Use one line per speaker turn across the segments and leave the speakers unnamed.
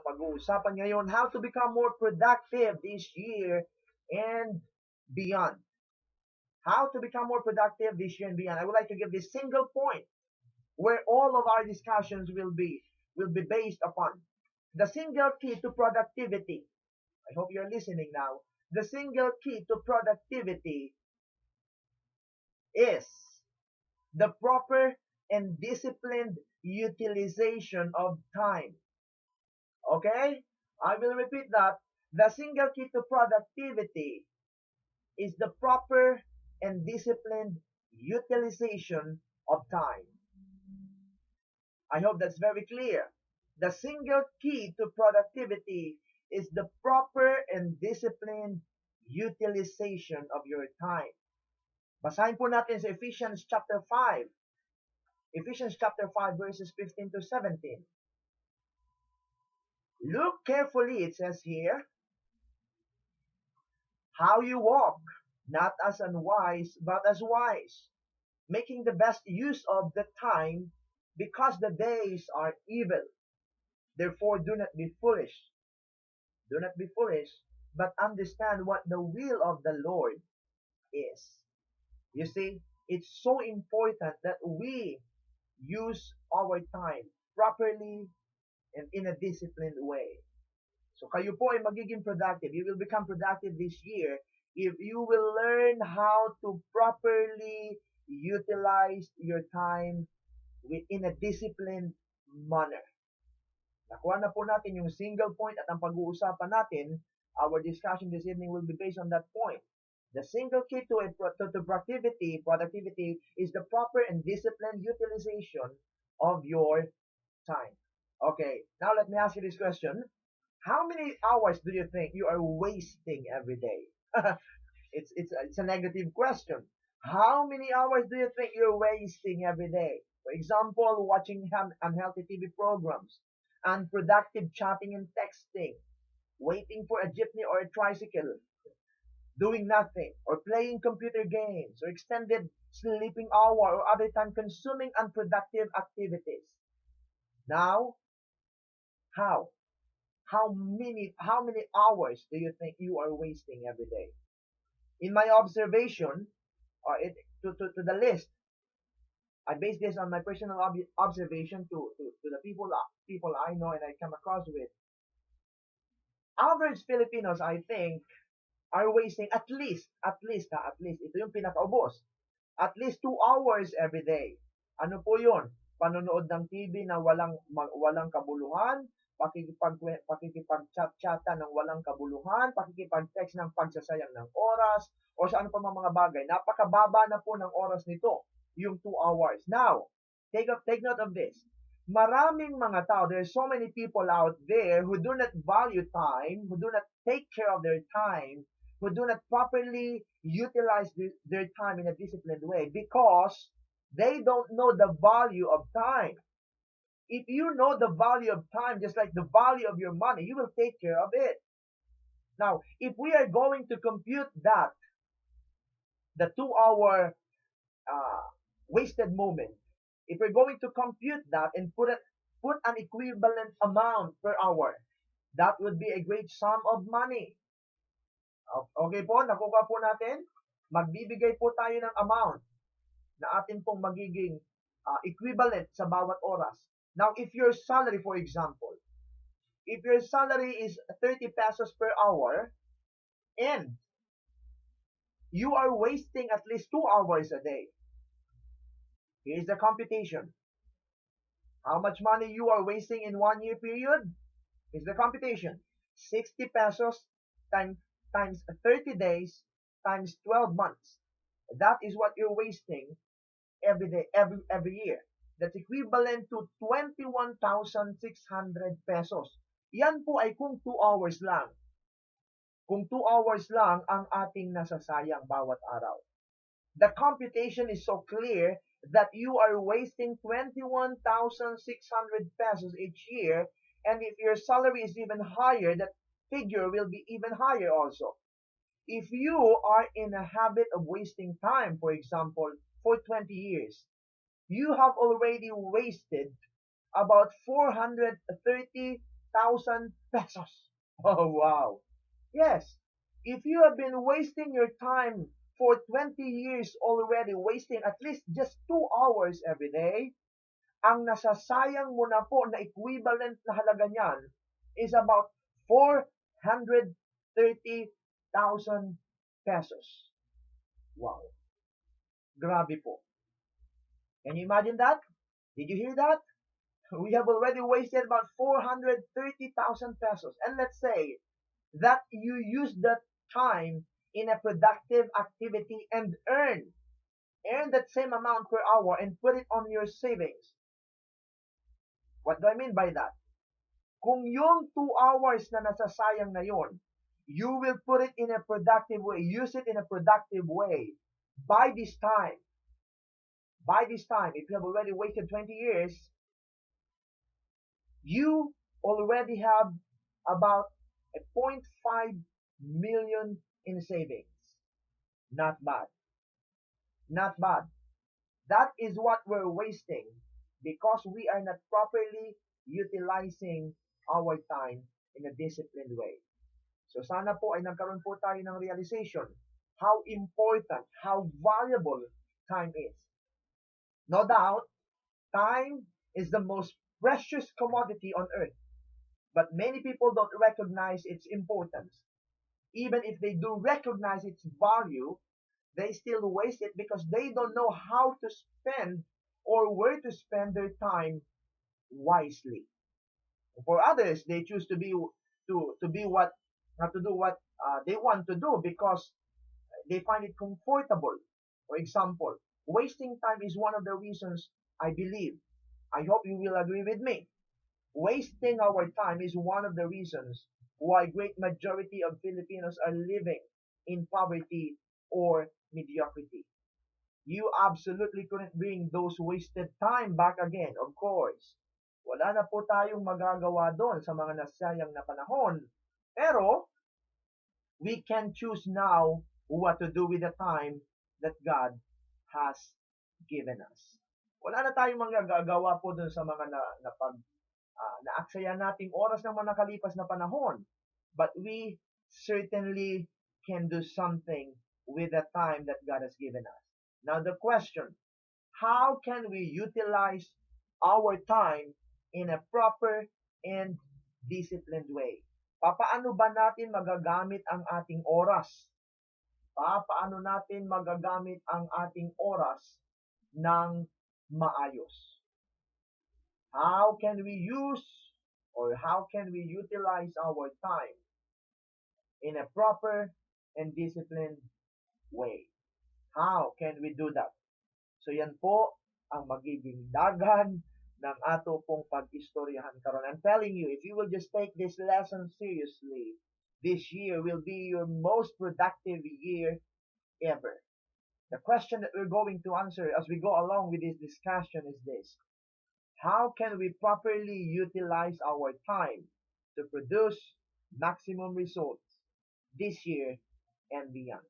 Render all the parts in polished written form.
Pag-uusapan ngayon, how to become more productive this year and beyond. How to become more productive this year and beyond. I would like to give this single point where all of our discussions will be based upon the single key to productivity. I hope you're listening now. The single key to productivity is the proper and disciplined utilization of time. Okay? I will repeat that. The single key to productivity is the proper and disciplined utilization of time. I hope that's very clear. The single key to productivity is the proper and disciplined utilization of your time. Basahin po natin sa Ephesians chapter 5. Ephesians chapter 5 verses 15 to 17. Look carefully, it says here, how you walk, not as unwise, but as wise, making the best use of the time, because the days are evil. Therefore, do not be foolish. Do not be foolish, but understand what the will of the Lord is. You see, it's so important that we use our time properly and in a disciplined way. So kayo po ay magiging productive. You will become productive this year if you will learn how to properly utilize your time in a disciplined manner. Nakuha na po natin yung single point at ang pag-uusapan natin, our discussion this evening will be based on that point. The single key to productivity is the proper and disciplined utilization of your time. Okay, now let me ask you this question. How many hours do you think you are wasting every day? It's a negative question. How many hours do you think you're wasting every day? For example, watching unhealthy TV programs, unproductive chatting and texting, waiting for a jeepney or a tricycle, doing nothing, or playing computer games, or extended sleeping hour, or other time consuming unproductive activities. Now, how? How many hours do you think you are wasting every day? In my observation, or to the list, I base this on my personal observation to the people I know and I come across with. Average Filipinos, I think, are wasting at least, ito yung pinakaubos, at least 2 hours every day. Ano po yun? Panonood ng TV na walang kabuluhan, pakikipag-chat-chatan ng walang kabuluhan, pakikipag-text ng pagsasayang ng oras, o sa ano pa mga bagay. Napakababa na po ng oras nito, yung 2 hours. Now, take note of this. Maraming mga tao, there are so many people out there who do not value time, who do not take care of their time, who do not properly utilize their time in a disciplined way because they don't know the value of time. If you know the value of time, just like the value of your money, you will take care of it. Now, if we are going to compute that, the 2 hour wasted moment, if we're going to compute that and put an equivalent amount per hour, that would be a great sum of money. Okay po, nakuha po natin. Magbibigay po tayo ng amount na atin pong magiging equivalent sa bawat oras. Now, if your salary, for example, if your salary is 30 pesos per hour and you are wasting at least 2 hours a day, here's the computation. How much money you are wasting in 1 year period? Here's the computation. 60 pesos times 30 days times 12 months. That is what you're wasting every day, every year. That's equivalent to 21,600 pesos. Yan po ay kung 2 hours lang. Kung 2 hours lang ang ating nasasayang bawat araw. The computation is so clear that you are wasting 21,600 pesos each year, and if your salary is even higher, that figure will be even higher also. If you are in a habit of wasting time, for example, for 20 years, you have already wasted about 430,000 pesos. Oh, wow. Yes, if you have been wasting your time for 20 years already, wasting at least just 2 hours every day, ang nasasayang mo na po na equivalent na halaga niyan is about 430,000 pesos. Wow. Grabe po. Can you imagine that? Did you hear that? We have already wasted about 430,000 pesos. And let's say that you use that time in a productive activity and earn that same amount per hour and put it on your savings. What do I mean by that? Kung yung 2 hours na nasasayang na yon, you will put it in a productive way, use it in a productive way. By this time, if you have already wasted 20 years, you already have about a 0.5 million in savings. Not bad. Not bad. That is what we're wasting because we are not properly utilizing our time in a disciplined way. So sana po ay nagkaroon po tayo ng realization how important, how valuable time is. No doubt, time is the most precious commodity on earth. But many people don't recognize its importance. Even if they do recognize its value, they still waste it because they don't know how to spend or where to spend their time wisely. For others, they choose to do what they want to do because they find it comfortable. For example, wasting time is one of the reasons I believe. I hope you will agree with me. Wasting our time is one of the reasons why great majority of Filipinos are living in poverty or mediocrity. You absolutely couldn't bring those wasted time back again, of course. Wala na po tayong magagawa doon sa mga nasayang na panahon. Pero, we can choose now what to do with the time that God has given us. Wala na tayong magagawa po doon sa mga naaksaya nating oras ng mga nakalipas na panahon. But we certainly can do something with the time that God has given us. Now the question, how can we utilize our time in a proper and disciplined way? Paano ba natin magagamit ang ating oras? Paano natin magagamit ang ating oras ng maayos? How can we use or how can we utilize our time in a proper and disciplined way? How can we do that? So yan po ang magiging dagan ng ato pong pag-istoryahan karon. I'm telling you, if you will just take this lesson seriously, this year will be your most productive year ever. The question that we're going to answer as we go along with this discussion is this. How can we properly utilize our time to produce maximum results this year and beyond?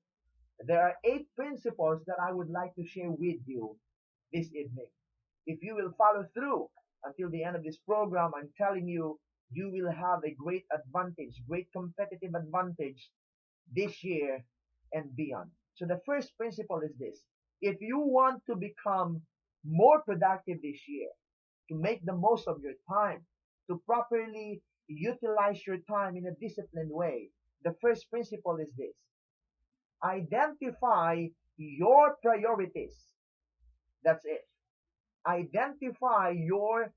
There are 8 principles that I would like to share with you this evening. If you will follow through until the end of this program, I'm telling you, you will have a great advantage, great competitive advantage this year and beyond. So the first principle is this. If you want to become more productive this year, to make the most of your time, to properly utilize your time in a disciplined way, the first principle is this. Identify your priorities. That's it. Identify your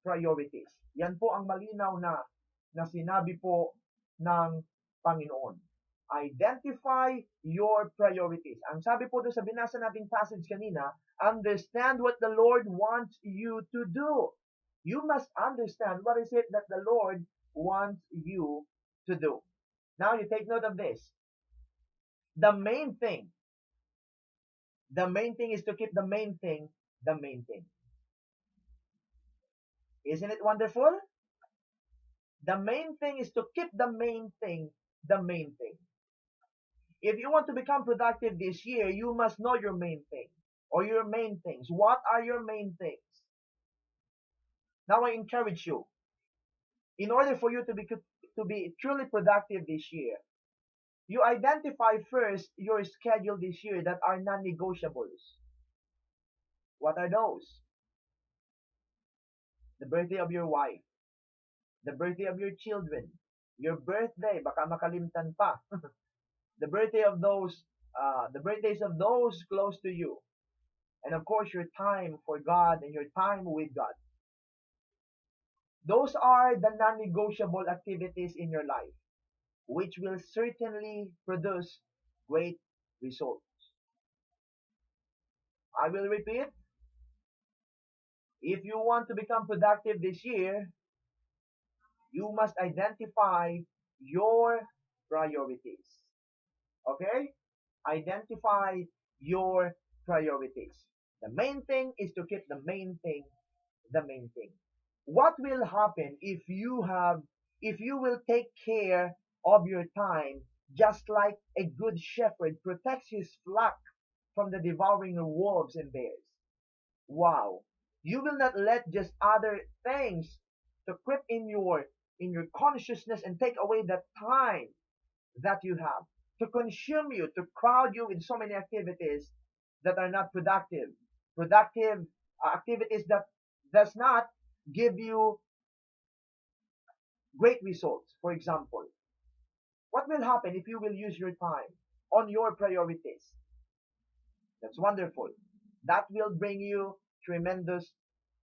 priorities. Yan po ang malinaw na sinabi po ng Panginoon. Identify your priorities. Ang sabi po doon sa binasa nating passage kanina, understand what the Lord wants you to do. You must understand what is it that the Lord wants you to do. Now you take note of this. The main thing is to keep the main thing the main thing. Isn't it wonderful? The main thing is to keep the main thing the main thing. If you want to become productive this year, you must know your main thing or your main things. What are your main things? Now I encourage you. In order for you to be truly productive this year, you identify first your schedule this year that are non-negotiables. What are those? The birthday of your wife, the birthday of your children, your birthday, baka makalimtan pa. The birthday of the birthdays of those close to you, and of course your time for God and your time with God. Those are the non-negotiable activities in your life, which will certainly produce great results. I will repeat, if you want to become productive this year, you must identify your priorities. Okay? Identify your priorities. The main thing is to keep the main thing the main thing. What will happen if you will take care of your time just like a good shepherd protects his flock from the devouring wolves and bears? Wow. You will not let just other things to creep in your consciousness and take away the time that you have, to consume you, to crowd you with so many activities that are not productive. Productive activities that does not give you great results. For example, what will happen if you will use your time on your priorities? That's wonderful. That will bring you tremendous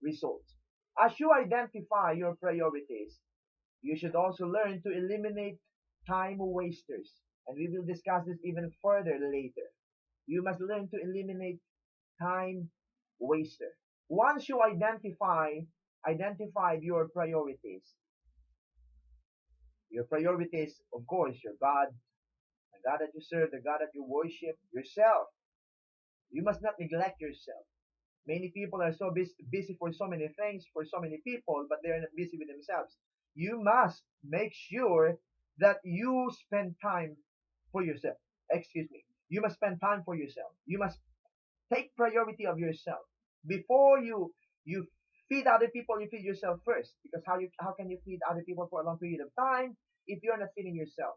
results. As you identify your priorities, you should also learn to eliminate time wasters. And we will discuss this even further later. You must learn to eliminate time waster. Once you identified your priorities, of course, your God, the God that you serve, the God that you worship, yourself. You must not neglect yourself. Many people are so busy for so many things, for so many people, but they are not busy with themselves. You must make sure that you spend time for yourself. Excuse me. You must spend time for yourself. You must take priority of yourself. Before you feed other people, you feed yourself first. Because how can you feed other people for a long period of time if you're not feeding yourself?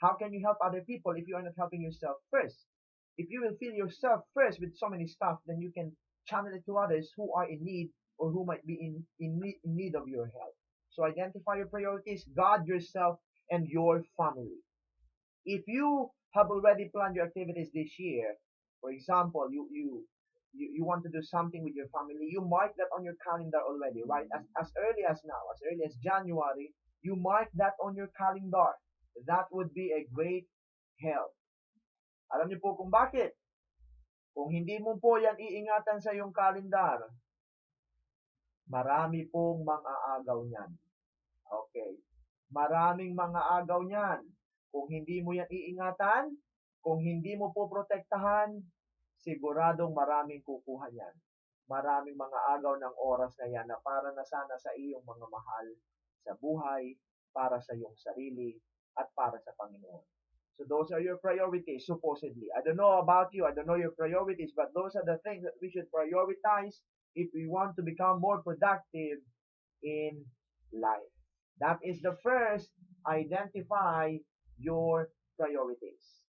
How can you help other people if you are not helping yourself first? If you will fill yourself first with so many stuff, then you can channel it to others who are in need or who might be in need of your help. So identify your priorities, God, yourself, and your family. If you have already planned your activities this year, for example, you want to do something with your family, you mark that on your calendar already, right? As early as now, as early as January, you mark that on your calendar. That would be a great help. Alam niyo po kung bakit? Kung hindi mo po yan iingatan sa iyong kalendar, marami pong mga agaw niyan. Okay. Maraming mga agaw niyan. Kung hindi mo yan iingatan, kung hindi mo po protektahan, siguradong maraming kukuha niyan. Maraming mga agaw ng oras na yan na para na sana sa iyong mga mahal sa buhay, para sa iyong sarili, at para sa Panginoon. So those are your priorities, supposedly. I don't know about you, I don't know your priorities, but those are the things that we should prioritize if we want to become more productive in life. That is the first, identify your priorities.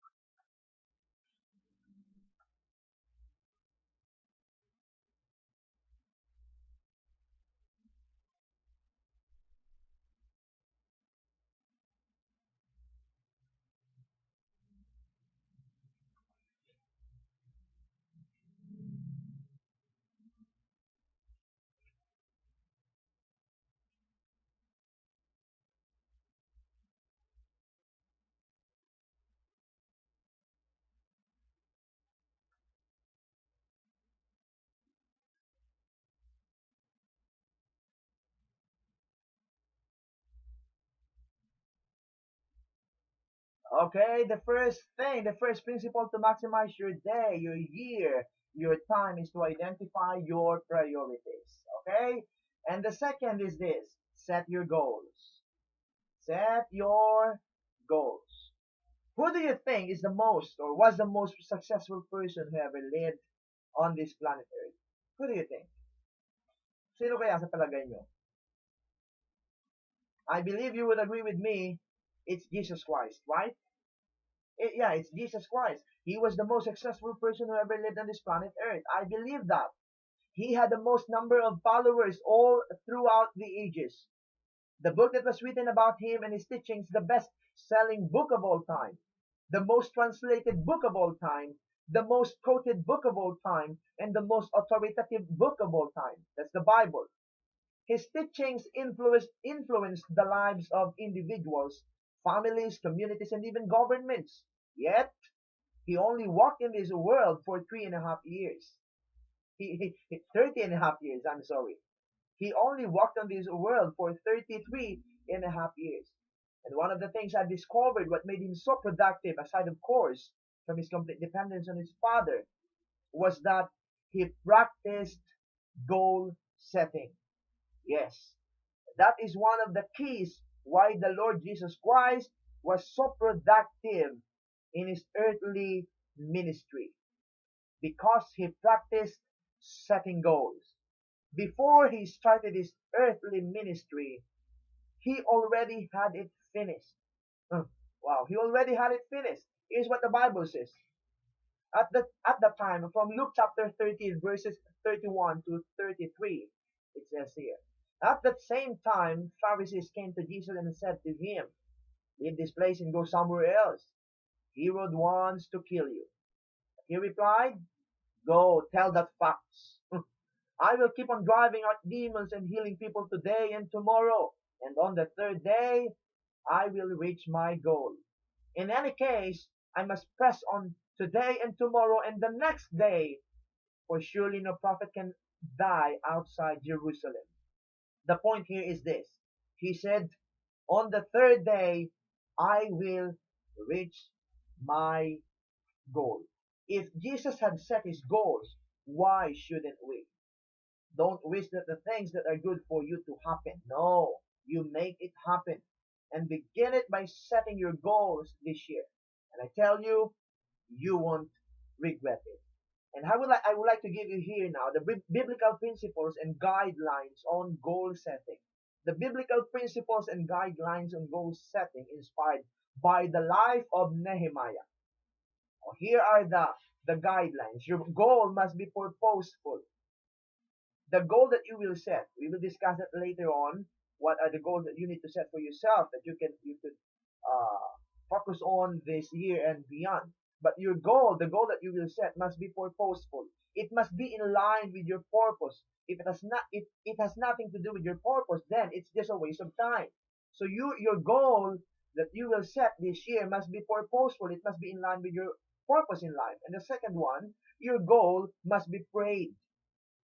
Okay, the first thing, the first principle to maximize your day, your year, your time is to identify your priorities. Okay? And the second is this, set your goals. Set your goals. Who do you think is the most or was the most successful person who ever lived on this planet Earth? Who do you think? Sino kaya sa palagay nyo? I believe you would agree with me, it's Jesus Christ, right? Yeah, it's Jesus Christ. He was the most successful person who ever lived on this planet Earth. I believe that. He had the most number of followers all throughout the ages. The book that was written about him and his teachings, the best-selling book of all time, the most translated book of all time, the most quoted book of all time, and the most authoritative book of all time. That's the Bible. His teachings influenced the lives of individuals, families, communities, and even governments. Yet, he only walked in this world for 3.5 years. 30 and a half years, I'm sorry. He only walked on this world for 33 and a half years. And one of the things I discovered, what made him so productive, aside of course from his complete dependence on his father, was that he practiced goal setting. Yes, that is one of the keys why the Lord Jesus Christ was so productive in his earthly ministry, because he practiced setting goals. Before he started his earthly ministry, he already had it finished. Wow, he already had it finished. Here's what the Bible says. At the time, from Luke chapter 13, verses 31 to 33, it says here. At that same time, Pharisees came to Jesus and said to him, leave this place and go somewhere else. Herod wants to kill you. He replied, go, tell that fox. I will keep on driving out demons and healing people today and tomorrow. And on the third day, I will reach my goal. In any case, I must press on today and tomorrow and the next day, for surely no prophet can die outside Jerusalem. The point here is this. He said, on the third day, I will reach my goal. If Jesus had set his goals, why shouldn't we? Don't wish that the things that are good for you to happen. No, you make it happen. And begin it by setting your goals this year. And I tell you, you won't regret it. And I would like to give you here now the biblical principles and guidelines on goal setting. The biblical principles and guidelines on goal setting inspired by the life of Nehemiah. Here are the guidelines. Your goal must be purposeful. The goal that you will set, we will discuss that later on. What are the goals that you need to set for yourself that you could focus on this year and beyond? But your goal, the goal that you will set, must be purposeful. It must be in line with your purpose. If it has nothing to do with your purpose, then it's just a waste of time. So your goal that you will set this year must be purposeful. It must be in line with your purpose in life. And the second one, your goal must be prayed.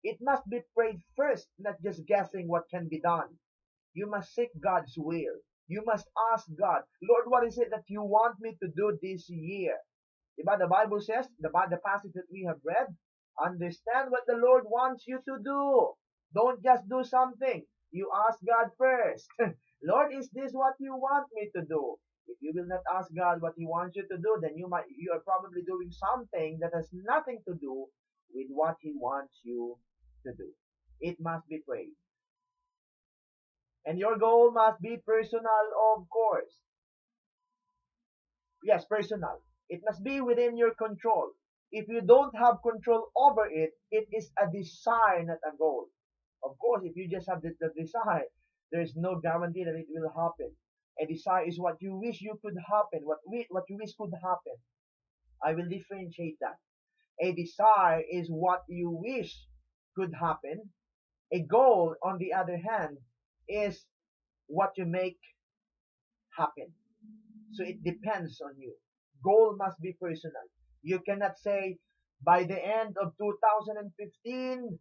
It must be prayed first, not just guessing what can be done. You must seek God's will. You must ask God, Lord, what is it that you want me to do this year? Diba, the Bible says, the passage that we have read, understand what the Lord wants you to do. Don't just do something. You ask God first. Lord, is this what you want me to do? If you will not ask God what He wants you to do, then you are probably doing something that has nothing to do with what He wants you to do. It must be prayed. And your goal must be personal, of course. Yes, personal. It must be within your control. If you don't have control over it, it is a desire, not a goal. Of course, if you just have the desire, there's no guarantee that it will happen. A desire is what you wish you could happen, what you wish could happen. I will differentiate that. A desire is what you wish could happen. A goal, on the other hand, is what you make happen. So it depends on you. Goal must be personal. You cannot say, by the end of 2015,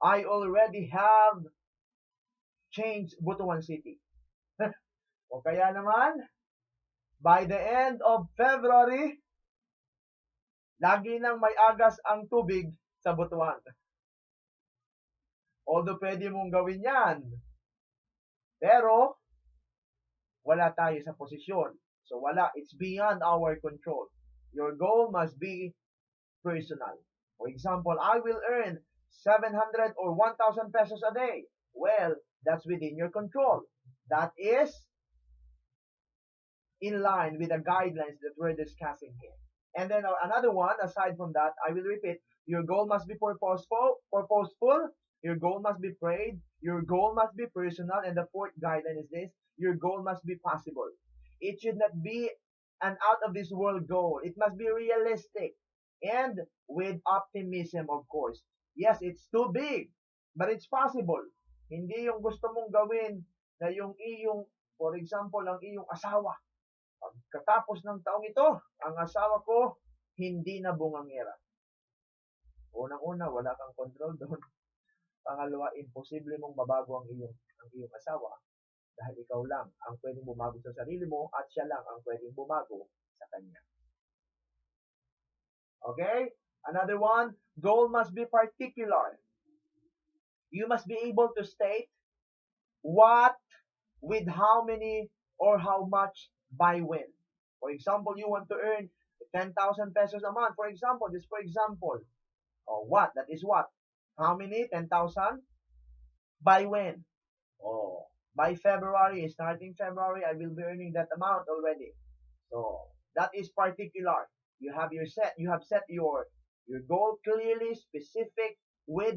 I already have changed Butuan City. O kaya naman, by the end of February, lagi nang may agas ang tubig sa Butuan. Although pwede mong gawin yan, pero wala tayo sa posisyon. So wala, it's beyond our control. Your goal must be personal. For example, I will earn 700 or 1,000 pesos a day. Well, that's within your control. That is in line with the guidelines that we're discussing here. And then another one, aside from that, I will repeat, your goal must be purposeful, your goal must be prayed, your goal must be personal, and the fourth guideline is this, your goal must be possible. It should not be an out of this world goal. It must be realistic and with optimism, of course. Yes, it's too big, but it's possible. Hindi yung gusto mong gawin na yung iyong, for example, ang iyong asawa. Pagkatapos ng taong ito, ang asawa ko hindi na bungangera. Unang-una, wala kang control doon. Pangalawa, imposible mong mabago ang iyong asawa dahil ikaw lang ang pwedeng bumago sa sarili mo at siya lang ang pwedeng bumago sa kanya. Okay? Another one, goal must be particular. You must be able to state what, with how many, or how much, by when. For example, you want to earn 10,000 pesos a month. For example, just for example. What? That is what? How many? 10,000? By when? By February, starting February, I will be earning that amount already. So, that is particular. You have set your goal clearly, specific, with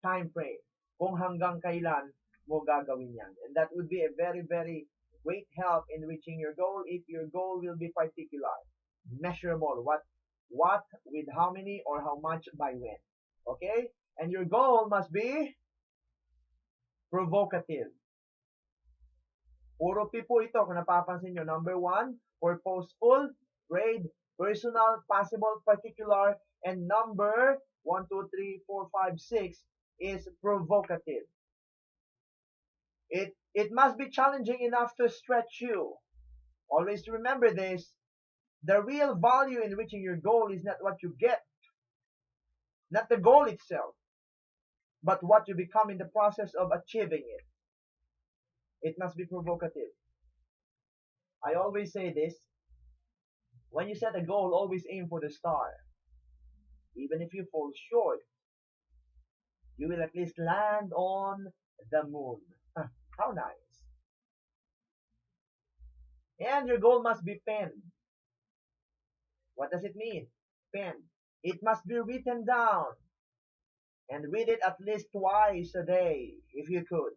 time frame. Kung hanggang kailan mo gagawin yan. And that would be a very, very great help in reaching your goal if your goal will be particular, measurable. What, with how many, or how much, by when. Okay? And your goal must be provocative. Puro P po ito kung napapansin nyo. Number 1, purposeful, prayed, personal, possible, particular, and number 1, 2, 3, 4, 5, 6 is provocative. It must be challenging enough to stretch you. Always remember this. The real value in reaching your goal is not what you get, not the goal itself, but what you become in the process of achieving it. It must be provocative. I always say this. When you set a goal, always aim for the star. Even if you fall short, you will at least land on the moon. How nice. And your goal must be penned. What does it mean? Penned. It must be written down. And read it at least twice a day, if you could.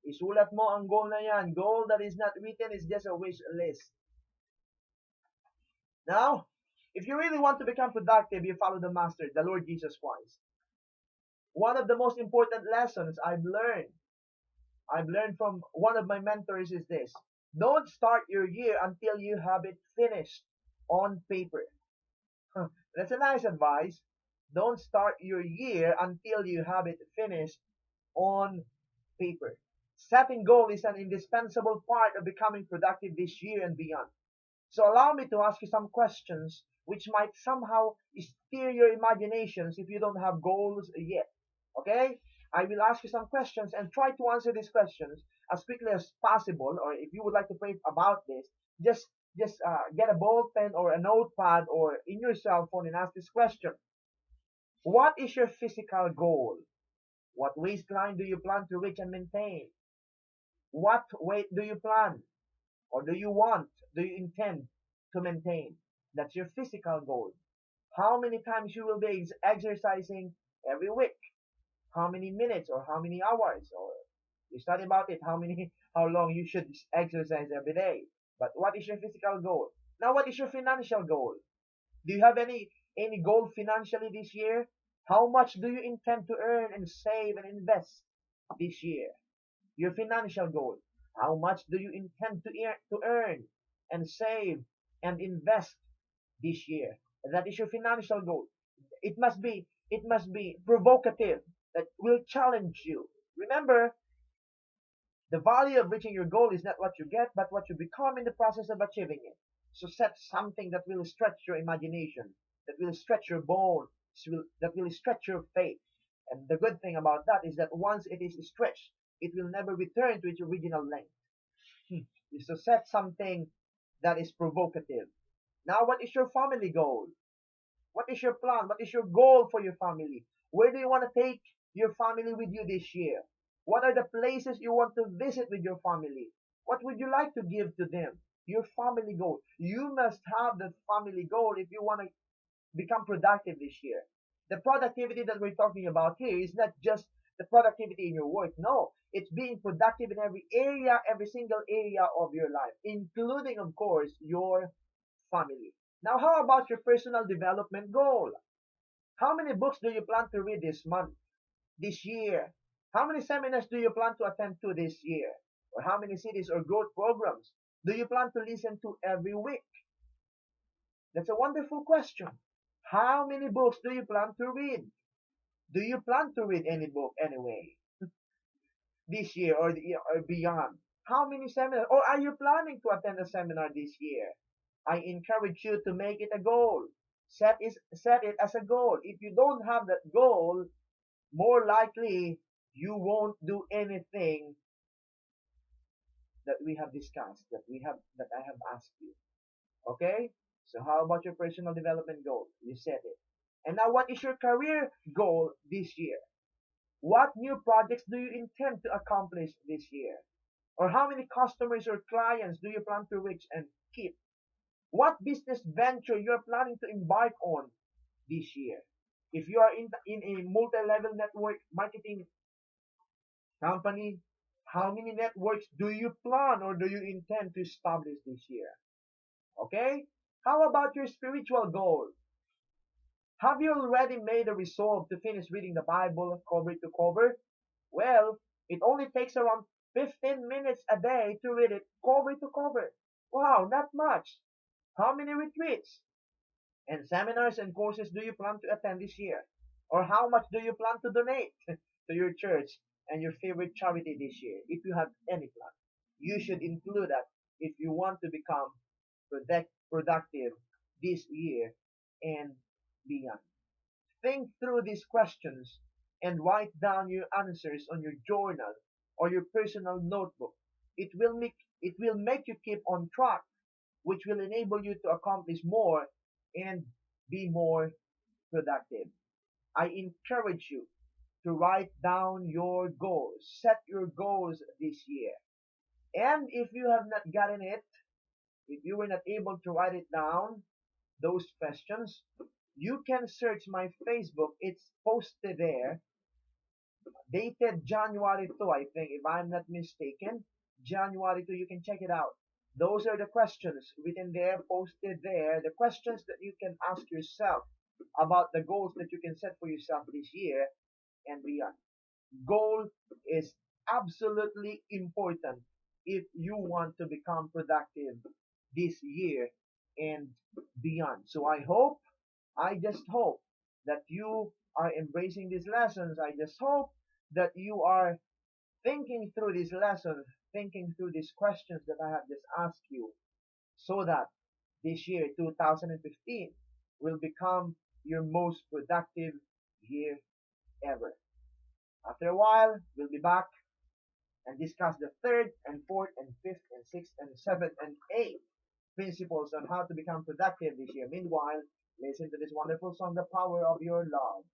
Isulat mo ang goal na yan. Goal that is not written is just a wish list. Now, if you really want to become productive, you follow the Master, the Lord Jesus Christ. One of the most important lessons I've learned from one of my mentors is this. Don't start your year until you have it finished on paper. That's a nice advice. Don't start your year until you have it finished on paper. Setting goal is an indispensable part of becoming productive this year and beyond. So allow me to ask you some questions which might somehow steer your imaginations if you don't have goals yet. Okay? I will ask you some questions and try to answer these questions as quickly as possible. Or if you would like to pray about this, just get a ball pen or a notepad or in your cell phone and ask this question. What is your physical goal? What waistline do you plan to reach and maintain? What weight do you plan? Or do you intend to maintain? That's your physical goal. How many times you will be exercising every week? How many minutes or how many hours? Or you study about it, how long you should exercise every day. But what is your physical goal? Now, what is your financial goal? Do you have any goal financially this year? How much do you intend to earn and save and invest this year? Your financial goal. How much do you intend to earn and save and invest this year? That is your financial goal. It must be provocative. That will challenge you. Remember, the value of reaching your goal is not what you get, but what you become in the process of achieving it. So set something that will stretch your imagination, that will stretch your bones, that will stretch your faith. And the good thing about that is that once it is stretched, it will never return to its original length. So set something that is provocative. Now, what is your family goal? What is your plan? What is your goal for your family? Where do you want to take your family with you this year? What are the places you want to visit with your family? What would you like to give to them? Your family goal. You must have that family goal if you want to become productive this year. The productivity that we're talking about here is not just the productivity in your work. No, it's being productive in every area, every single area of your life, including, of course, your family. Now, how about your personal development goal? How many books do you plan to read this month, this year? How many seminars do you plan to attend to this year? Or how many cities or growth programs do you plan to listen to every week? That's a wonderful question. How many books do you plan to read? Do you plan to read any book anyway this year or beyond? How many seminars? Or are you planning to attend a seminar this year? I encourage you to make it a goal. Set it as a goal. If you don't have that goal, more likely you won't do anything that we have discussed, that I have asked you. Okay? So how about your personal development goal? You set it. And now what is your career goal this year? What new projects do you intend to accomplish this year? Or how many customers or clients do you plan to reach and keep? What business venture you're planning to embark on this year? If you are in a multi-level network marketing company, how many networks do you plan or do you intend to establish this year? Okay? How about your spiritual goal? Have you already made a resolve to finish reading the Bible cover to cover? Well, it only takes around 15 minutes a day to read it cover to cover. Wow, not much. How many retreats and seminars and courses do you plan to attend this year? Or how much do you plan to donate to your church and your favorite charity this year? If you have any plan, you should include that if you want to become productive this year and beyond. Think through these questions and write down your answers on your journal or your personal notebook. It will make you keep on track, which will enable you to accomplish more and be more productive. I encourage you to write down your goals. Set your goals this year. And if you have not gotten it, if you were not able to write it down, those questions, you can search my Facebook. It's posted there, dated January 2, I think, if I'm not mistaken. January 2, you can check it out. Those are the questions written there, posted there, the questions that you can ask yourself about the goals that you can set for yourself this year and beyond. Goal is absolutely important if you want to become productive this year and beyond. So I just hope that you are embracing these lessons. I just hope that you are thinking through these lessons, thinking through these questions that I have just asked you, so that this year, 2015, will become your most productive year ever. After a while, we'll be back and discuss the third and fourth and fifth and sixth and seventh and eighth principles on how to become productive this year. Meanwhile, listen to this wonderful song, The Power of Your Love.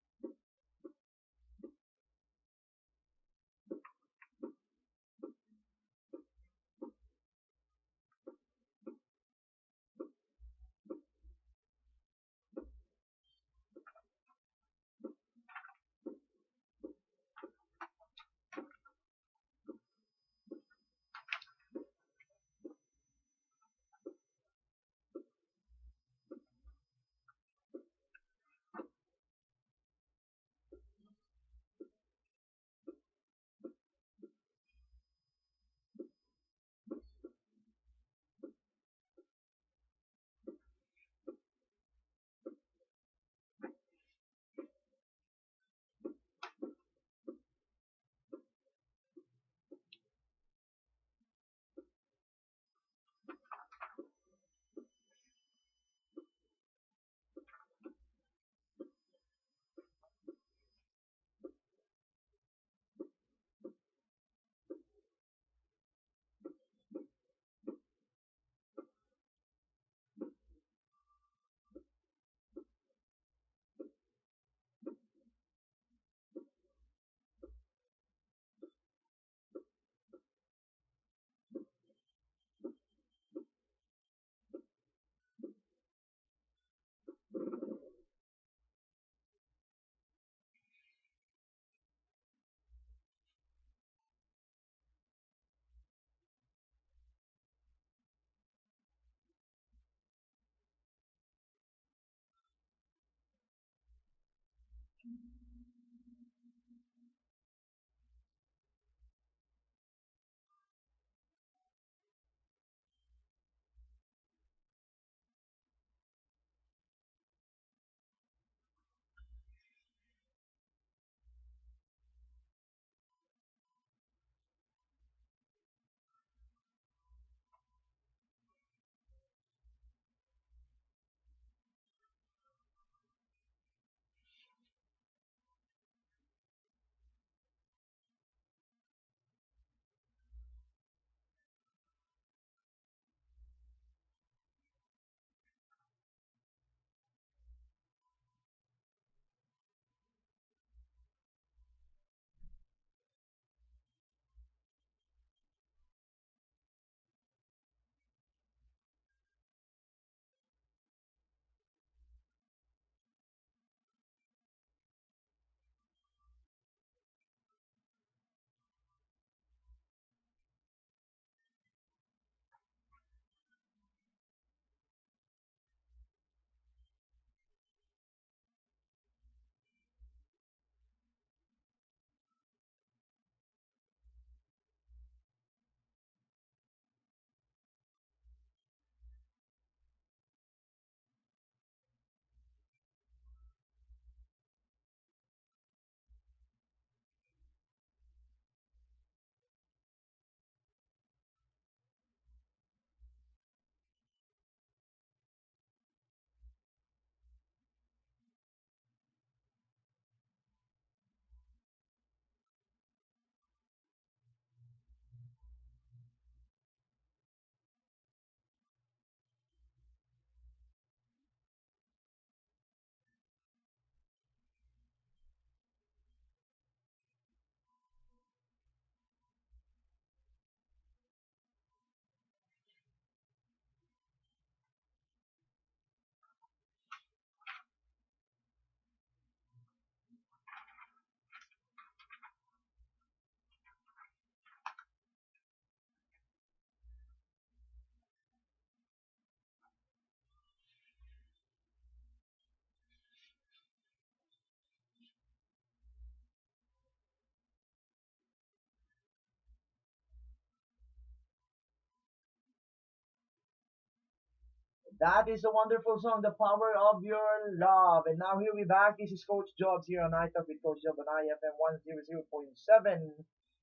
That is a wonderful song, The Power of Your Love. And now here we back. This is Coach Jobs here on iTalk with Coach Job on IFM 100.7.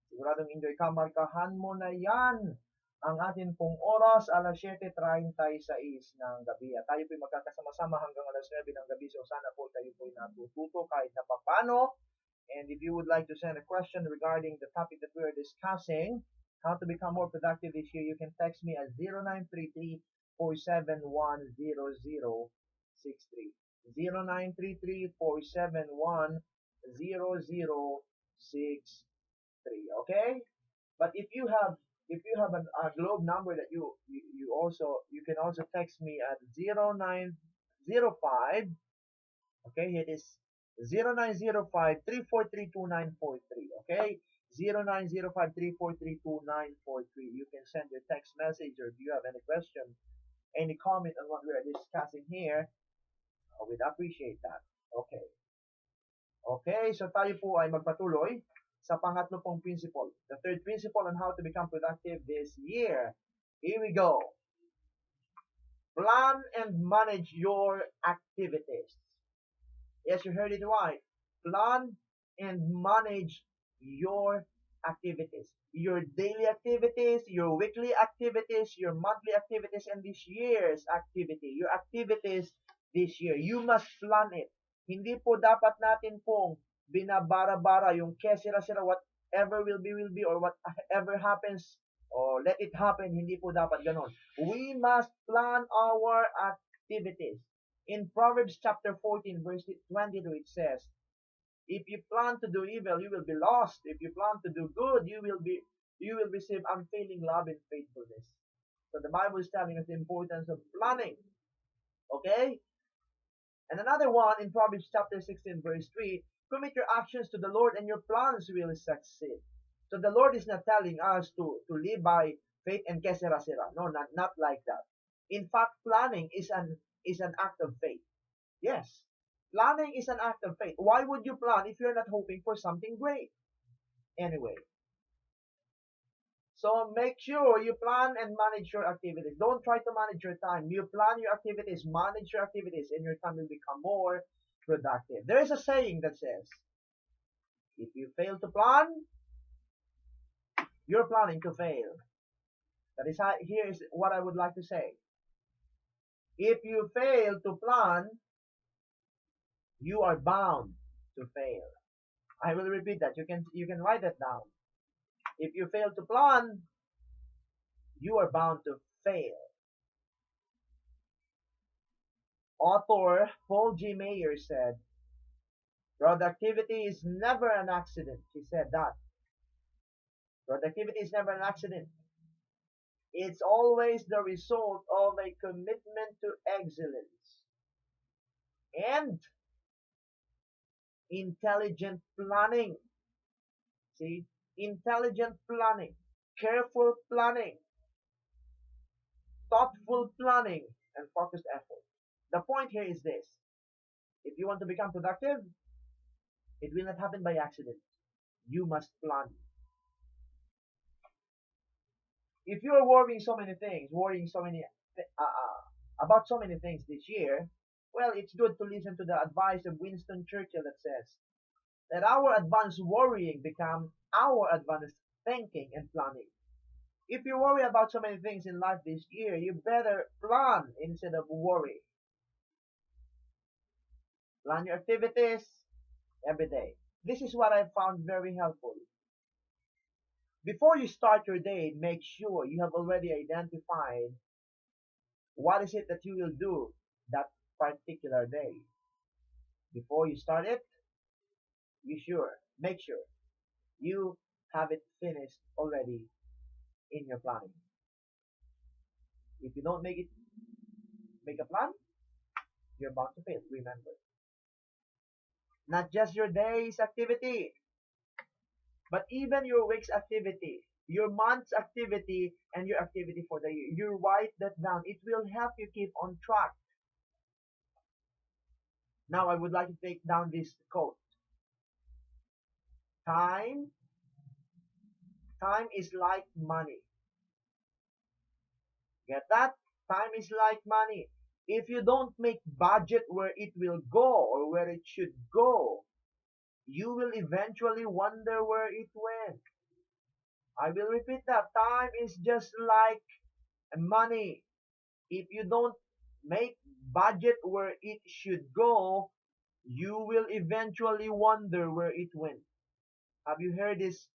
Siguradong enjoy ka, markahan mo na yan. Ang atin pong oras, alas 7:36 ng gabi. At tayo po'y magkakasama-sama hanggang alas 9 ng gabi. So sana po tayo po'y natututo kahit na papano. And if you would like to send a question regarding the topic that we are discussing, how to become more productive this year, you can text me at 0933 4710063. 0933-471-0063. Okay? But if you have a globe number that you can also text me at 0905. Okay, it is 0905-343-2943. Okay? 0905-343-2943. You can send your text message, or if you have any question, any comment on what we are discussing here, we'd appreciate that. Okay. Okay, so tayo po ay magpatuloy sa pangatlo pong principle. The third principle on how to become productive this year. Here we go. Plan and manage your activities. Yes, you heard it right. Plan and manage your activities. Your daily activities, your weekly activities, your monthly activities, and this year's activity. Your activities this year. You must plan it. Hindi po dapat natin pong binabara-bara yung kesira-sira, whatever will be, or whatever happens, or let it happen. Hindi po dapat ganon. We must plan our activities. In Proverbs chapter 14, verse 22, it says, if you plan to do evil, you will be lost. If you plan to do good, you will receive unfailing love and faithfulness. So the Bible is telling us the importance of planning. Okay? And another one in Proverbs chapter 16, verse 3, commit your actions to the Lord and your plans will succeed. So the Lord is not telling us to live by faith and kesera-sera. No, not like that. In fact, planning is an act of faith. Yes. Planning is an act of faith. Why would you plan if you're not hoping for something great? Anyway. So make sure you plan and manage your activities. Don't try to manage your time. You plan your activities, manage your activities, and your time will become more productive. There is a saying that says, if you fail to plan, you're planning to fail. Here is what I would like to say. If you fail to plan, you are bound to fail. I will repeat that. You can write that down. If you fail to plan, you are bound to fail. Author Paul G. Mayer said, productivity is never an accident. He said that. Productivity is never an accident. It's always the result of a commitment to excellence and intelligent planning. See? Intelligent planning, careful planning, thoughtful planning, and focused effort. The point here is this. If you want to become productive, it will not happen by accident. You must plan. If you are worrying about so many things this year, well, it's good to listen to the advice of Winston Churchill that says, let our advanced worrying become our advanced thinking and planning. If you worry about so many things in life this year, you better plan instead of worry. Plan your activities every day. This is what I found very helpful. Before you start your day, make sure you have already identified what is it that you will do that particular day. Before you start it, make sure you have it finished already in your planning. If you don't make a plan, you're bound to fail. Remember. Not just your day's activity, but even your week's activity, your month's activity, and your activity for the year. You write that down. It will help you keep on track. Now I would like to take down this quote. Time is like money. Get that? Time is like money. If you don't make budget where it will go or where it should go, you will eventually wonder where it went. I will repeat that. Time is just like money. If you don't make budget where it should go, you will eventually wonder where it went. Have you heard this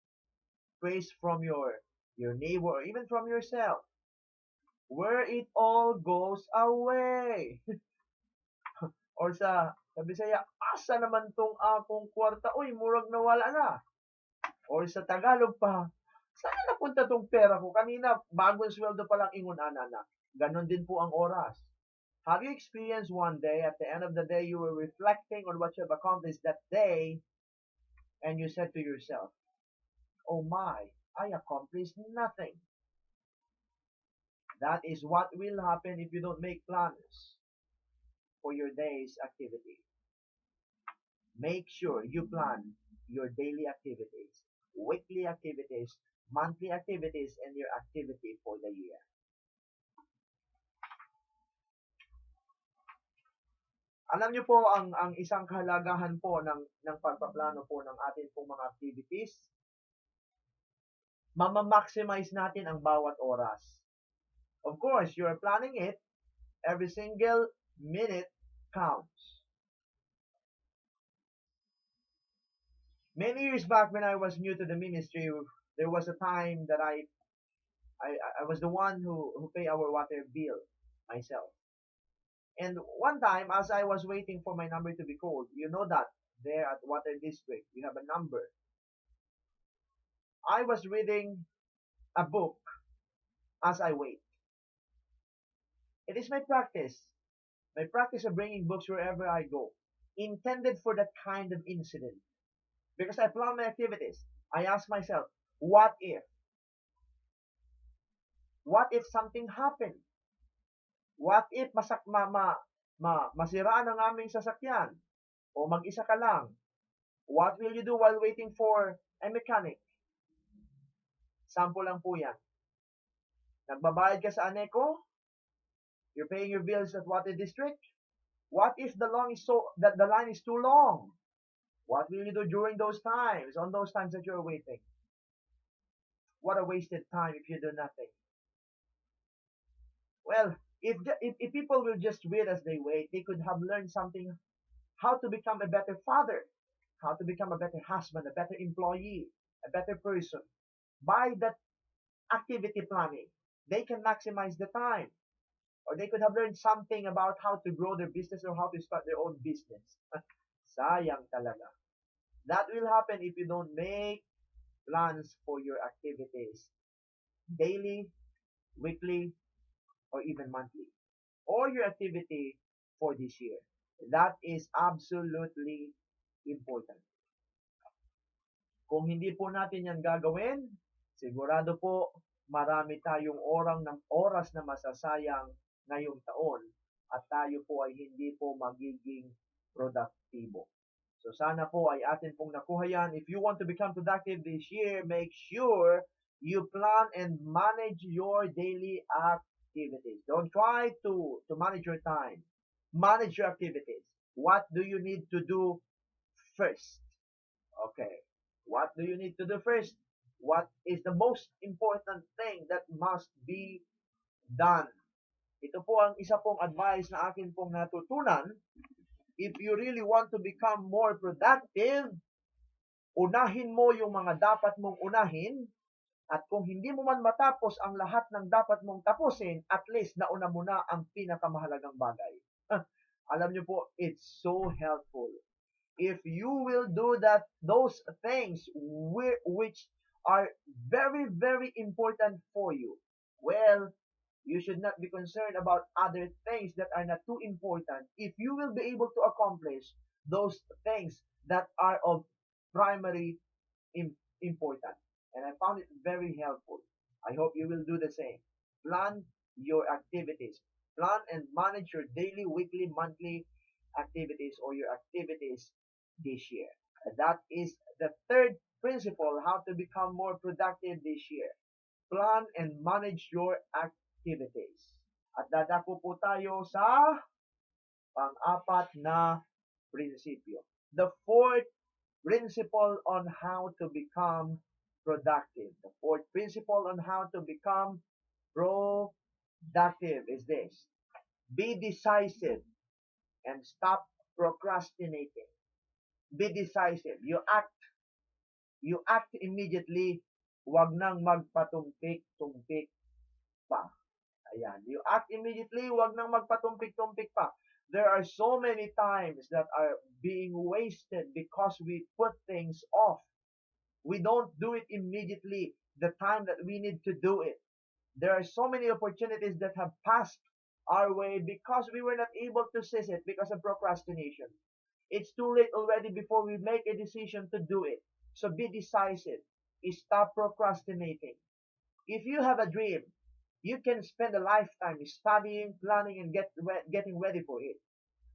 phrase from your neighbor or even from yourself? Where it all goes away. Or sa Bisaya, asa naman tong akong kwarta? Uy, murag nawala na. Or sa Tagalog pa, saan napunta tong pera ko? Kanina, bagong sweldo pa lang ingon ana na. Ganon din po ang oras. Have you experienced one day, at the end of the day, you were reflecting on what you have accomplished that day, and you said to yourself, oh my, I accomplished nothing. That is what will happen if you don't make plans for your day's activity. Make sure you plan your daily activities, weekly activities, monthly activities, and your activity for the year. Alam niyo po ang isang kahalagahan po ng pagpaplano po ng atin pong mga activities, mama-maximize natin ang bawat oras. Of course, you are planning it, every single minute counts. Many years back when I was new to the ministry, there was a time that I was the one who pay our water bill myself. And one time, as I was waiting for my number to be called, you know that there at Water District, you have a number. I was reading a book as I wait. It is my practice of bringing books wherever I go, intended for that kind of incident. Because I plan my activities, I ask myself, what if? What if something happened? What if masiraan ang aming sasakyan? O mag-isa ka lang? What will you do while waiting for a mechanic? Sample lang po yan. Nagbabayad ka sa Aneco? You're paying your bills at Water District? What if the line is too long? What will you do during those times, on those times that you're waiting? What a wasted time if you do nothing. Well, if people will just wait as they wait, they could have learned something, how to become a better father, how to become a better husband, a better employee, a better person. By that activity planning, they can maximize the time. Or they could have learned something about how to grow their business or how to start their own business. Sayang talaga. That will happen if you don't make plans for your activities. Daily, weekly, or even monthly. Or your activity for this year. That is absolutely important. Kung hindi po natin yan gagawin, sigurado po marami tayong oras na masasayang ngayong taon at tayo po ay hindi po magiging produktibo. So sana po ay atin pong nakuha yan. If you want to become productive this year, make sure you plan and manage your daily activities. Don't try to manage your time. Manage your activities. What do you need to do first? Okay. What do you need to do first? What is the most important thing that must be done? Ito po ang isa pong advice na akin pong natutunan. If you really want to become more productive, unahin mo yung mga dapat mong unahin. At kung hindi mo man matapos ang lahat ng dapat mong tapusin, at least nauna mo na ang pinakamahalagang bagay. Alam niyo po, it's so helpful. If you will do those things which are very, very important for you, well, you should not be concerned about other things that are not too important if you will be able to accomplish those things that are of primary importance. And I found it very helpful. I hope you will do the same. Plan your activities. Plan and manage your daily, weekly, monthly activities or your activities this year. That is the third principle, how to become more productive this year. Plan and manage your activities. At dadako po tayo sa pang-apat na prinsipyo. The fourth principle on how to become productive. The fourth principle on how to become productive is this. Be decisive and stop procrastinating. Be decisive. You act immediately. Huwag nang magpatumpik-tumpik pa. Ayan. You act immediately. Huwag nang magpatumpik-tumpik pa. There are so many times that are being wasted because we put things off. We don't do it immediately the time that we need to do it. There are so many opportunities that have passed our way because we were not able to seize it because of procrastination. It's too late already before we make a decision to do it. So be decisive. Stop procrastinating. If you have a dream, you can spend a lifetime studying, planning, and getting ready for it.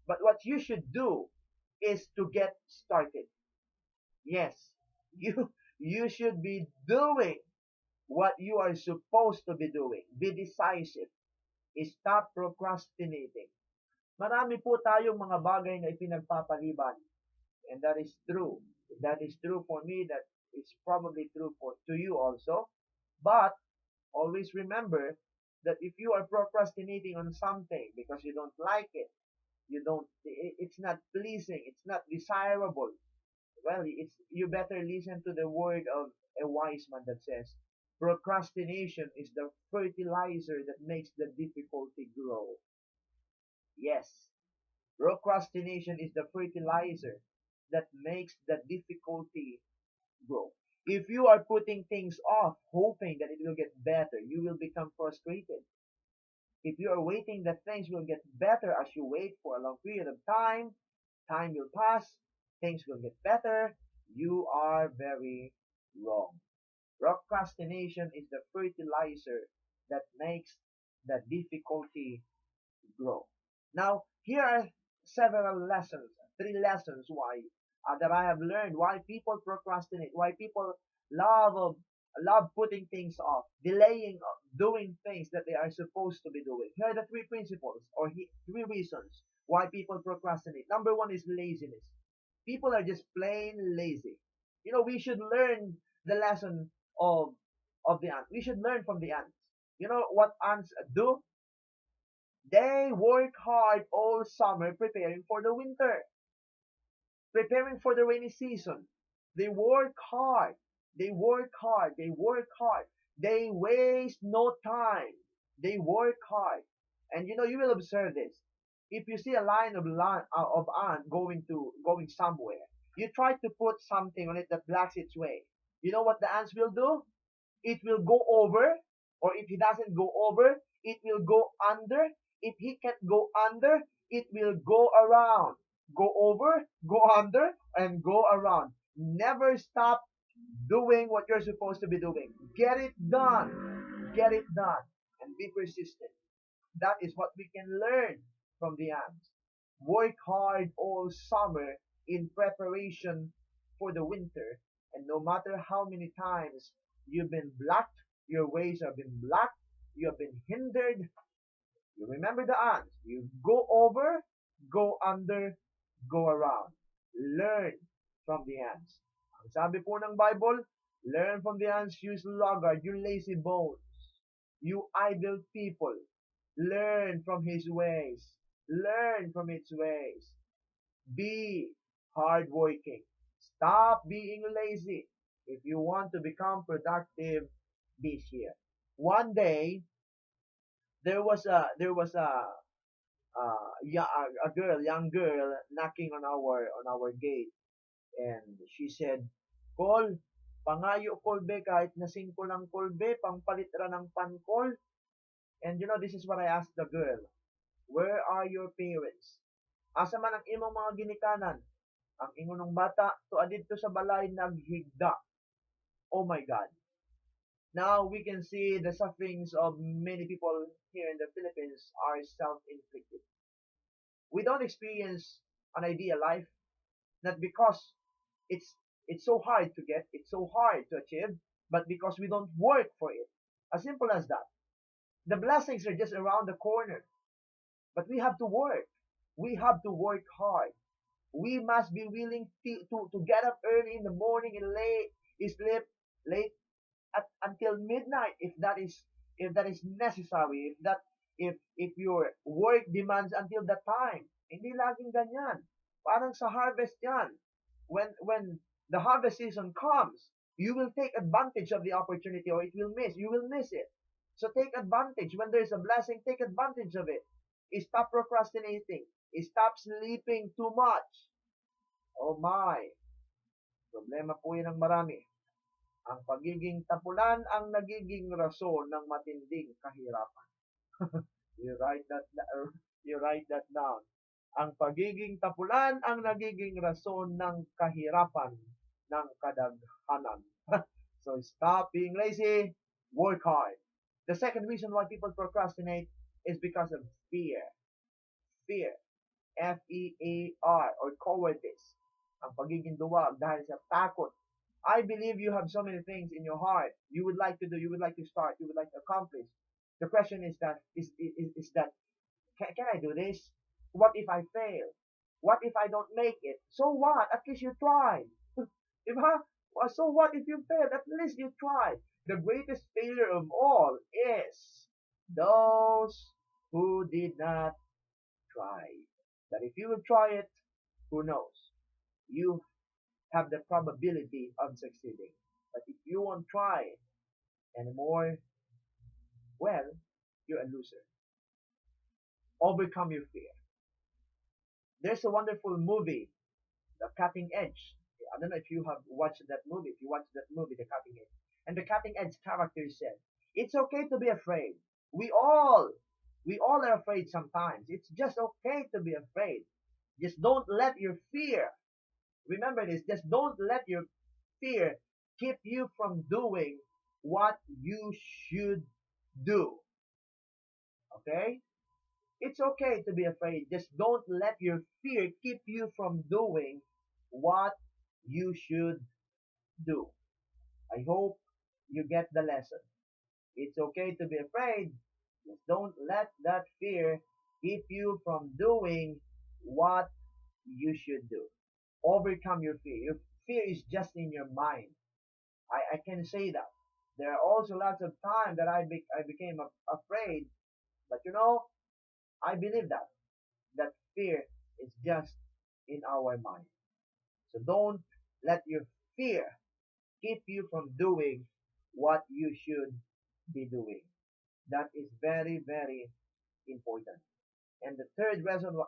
But what you should do is to get started. Yes, you should be doing what you are supposed to be doing. Be decisive. Stop procrastinating. Marami po tayong mga bagay na ipinagpapaliban. And that is true. That is true for me. That is probably true to you also. But always remember that if you are procrastinating on something because you don't like it, it's not pleasing, it's not desirable, well, you better listen to the word of a wise man that says, procrastination is the fertilizer that makes the difficulty grow. Yes, procrastination is the fertilizer that makes the difficulty grow. If you are putting things off, hoping that it will get better, you will become frustrated. If you are waiting that things will get better as you wait for a long period of time, time will pass, things will get better, you are very wrong. Procrastination is the fertilizer that makes the difficulty grow. Now, here are several lessons, three lessons why that I have learned why people procrastinate, why people love putting things off, delaying doing things that they are supposed to be doing. Here are the three principles or three reasons why people procrastinate. Number one is laziness. People are just plain lazy. We should learn the lesson of the ant. We should learn from the ants. You know what ants do? They work hard all summer preparing for the winter, preparing for the rainy season. They work hard. They work hard. They work hard. They waste no time. They work hard. And you will observe this. If you see a line of ant going somewhere, you try to put something on it that blocks its way. You know what the ants will do? It will go over, or if he doesn't go over, it will go under. If he can't go under, it will go around. Go over, go under, and go around. Never stop doing what you're supposed to be doing. Get it done. Get it done. And be persistent. That is what we can learn from the ants. Work hard all summer in preparation for the winter. And no matter how many times you've been blocked, your ways have been blocked, you have been hindered, you remember the ants. You go over, go under, go around. Learn from the ants. Ang sabi po ng Bible, learn from the ants, you sluggard, you lazy bones, you idle people. Learn from his ways. Learn from its ways. Be hardworking. Stop being lazy. If you want to become productive this year. One day, there was a young girl knocking on our gate, and she said, "Col, pangayo kolbe kahit na 5 lang kolbe, pangpalit ra ng pankol." And this is what I asked the girl. Where are your parents? Asa man ang imong mga ginikanan? Ang ingon ng bata, tuad dito sa balay naghigda. Oh my God. Now we can see the sufferings of many people here in the Philippines are self-inflicted. We don't experience an ideal life, not because it's so hard to get, it's so hard to achieve, but because we don't work for it. As simple as that. The blessings are just around the corner. But we have to work. We have to work hard. We must be willing to get up early in the morning and sleep late until midnight if that is necessary, if your work demands until that time. Hindi laging ganyan. Parang sa harvest yan. When the harvest season comes, you will take advantage of the opportunity, or you will miss it. So take advantage. When there's a blessing, take advantage of it. Stop procrastinating. Stop sleeping too much. Oh my. Problema po yan ng marami. Ang pagiging tapulan ang nagiging rason ng matinding kahirapan. You write that you write that down. Ang pagiging tapulan ang nagiging rason ng kahirapan ng kadaghanan. So stop being lazy, work hard. The second reason why people procrastinate is because of fear. Fear. F-E-A-R, or cowardice. Ang pagiging duwag dahil sa takot. I believe you have so many things in your heart you would like to do, you would like to start, you would like to accomplish. The question is that can I do this? What if I fail? What if I don't make it? So what? At least you tried. Diba? So what if you fail? At least you tried. The greatest failure of all is those who did not try. But if you will try it, who knows? You have the probability of succeeding. But if you won't try anymore, well, you're a loser. Overcome your fear. There's a wonderful movie, The Cutting Edge. I don't know if you have watched that movie. If you watched that movie, The Cutting Edge. And the Cutting Edge character said, it's okay to be afraid. We all are afraid sometimes. It's just okay to be afraid. Just don't let your fear, remember this, just don't let your fear keep you from doing what you should do. Okay? It's okay to be afraid. Just don't let your fear keep you from doing what you should do. I hope you get the lesson. It's okay to be afraid. Just don't let that fear keep you from doing what you should do. Overcome your fear. Your fear is just in your mind. I can say that. There are also lots of times that I became afraid, but I believe that fear is just in our mind. So don't let your fear keep you from doing what you should be doing. That is very, very important. And the third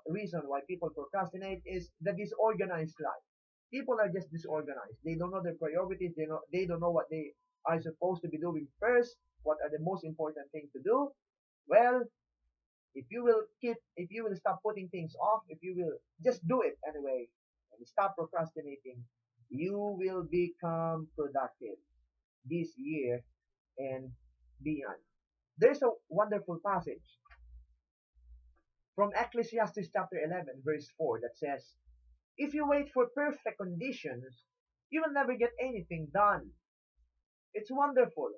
reason why people procrastinate is the disorganized life. People are just disorganized. They don't know their priorities. They don't know what they are supposed to be doing first. What are the most important things to do? Well, if you will stop putting things off, if you will just do it anyway, and stop procrastinating, you will become productive this year and beyond. There's a wonderful passage from Ecclesiastes chapter 11, verse 4 that says, if you wait for perfect conditions, you will never get anything done. It's wonderful.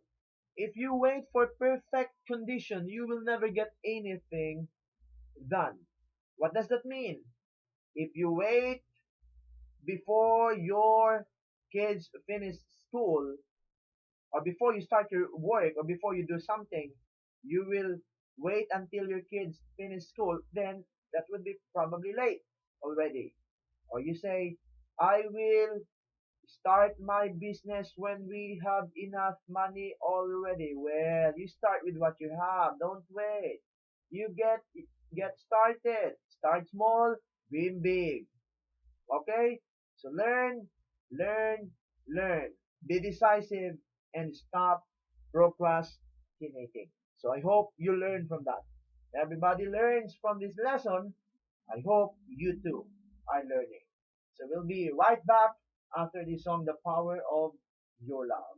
If you wait for perfect condition, you will never get anything done. What does that mean? If you wait before your kids finish school, or before you start your work, or before you do something, you will wait until your kids finish school, then that would be probably late already. Or you say, I will start my business when we have enough money already. Well, you start with what you have. Don't wait. You get started. Start small, dream big. Okay? So learn, learn, learn. Be decisive and stop procrastinating. So I hope you learn from that. Everybody learns from this lesson. I hope you too are learning. So we'll be right back after this song, The Power of Your Love.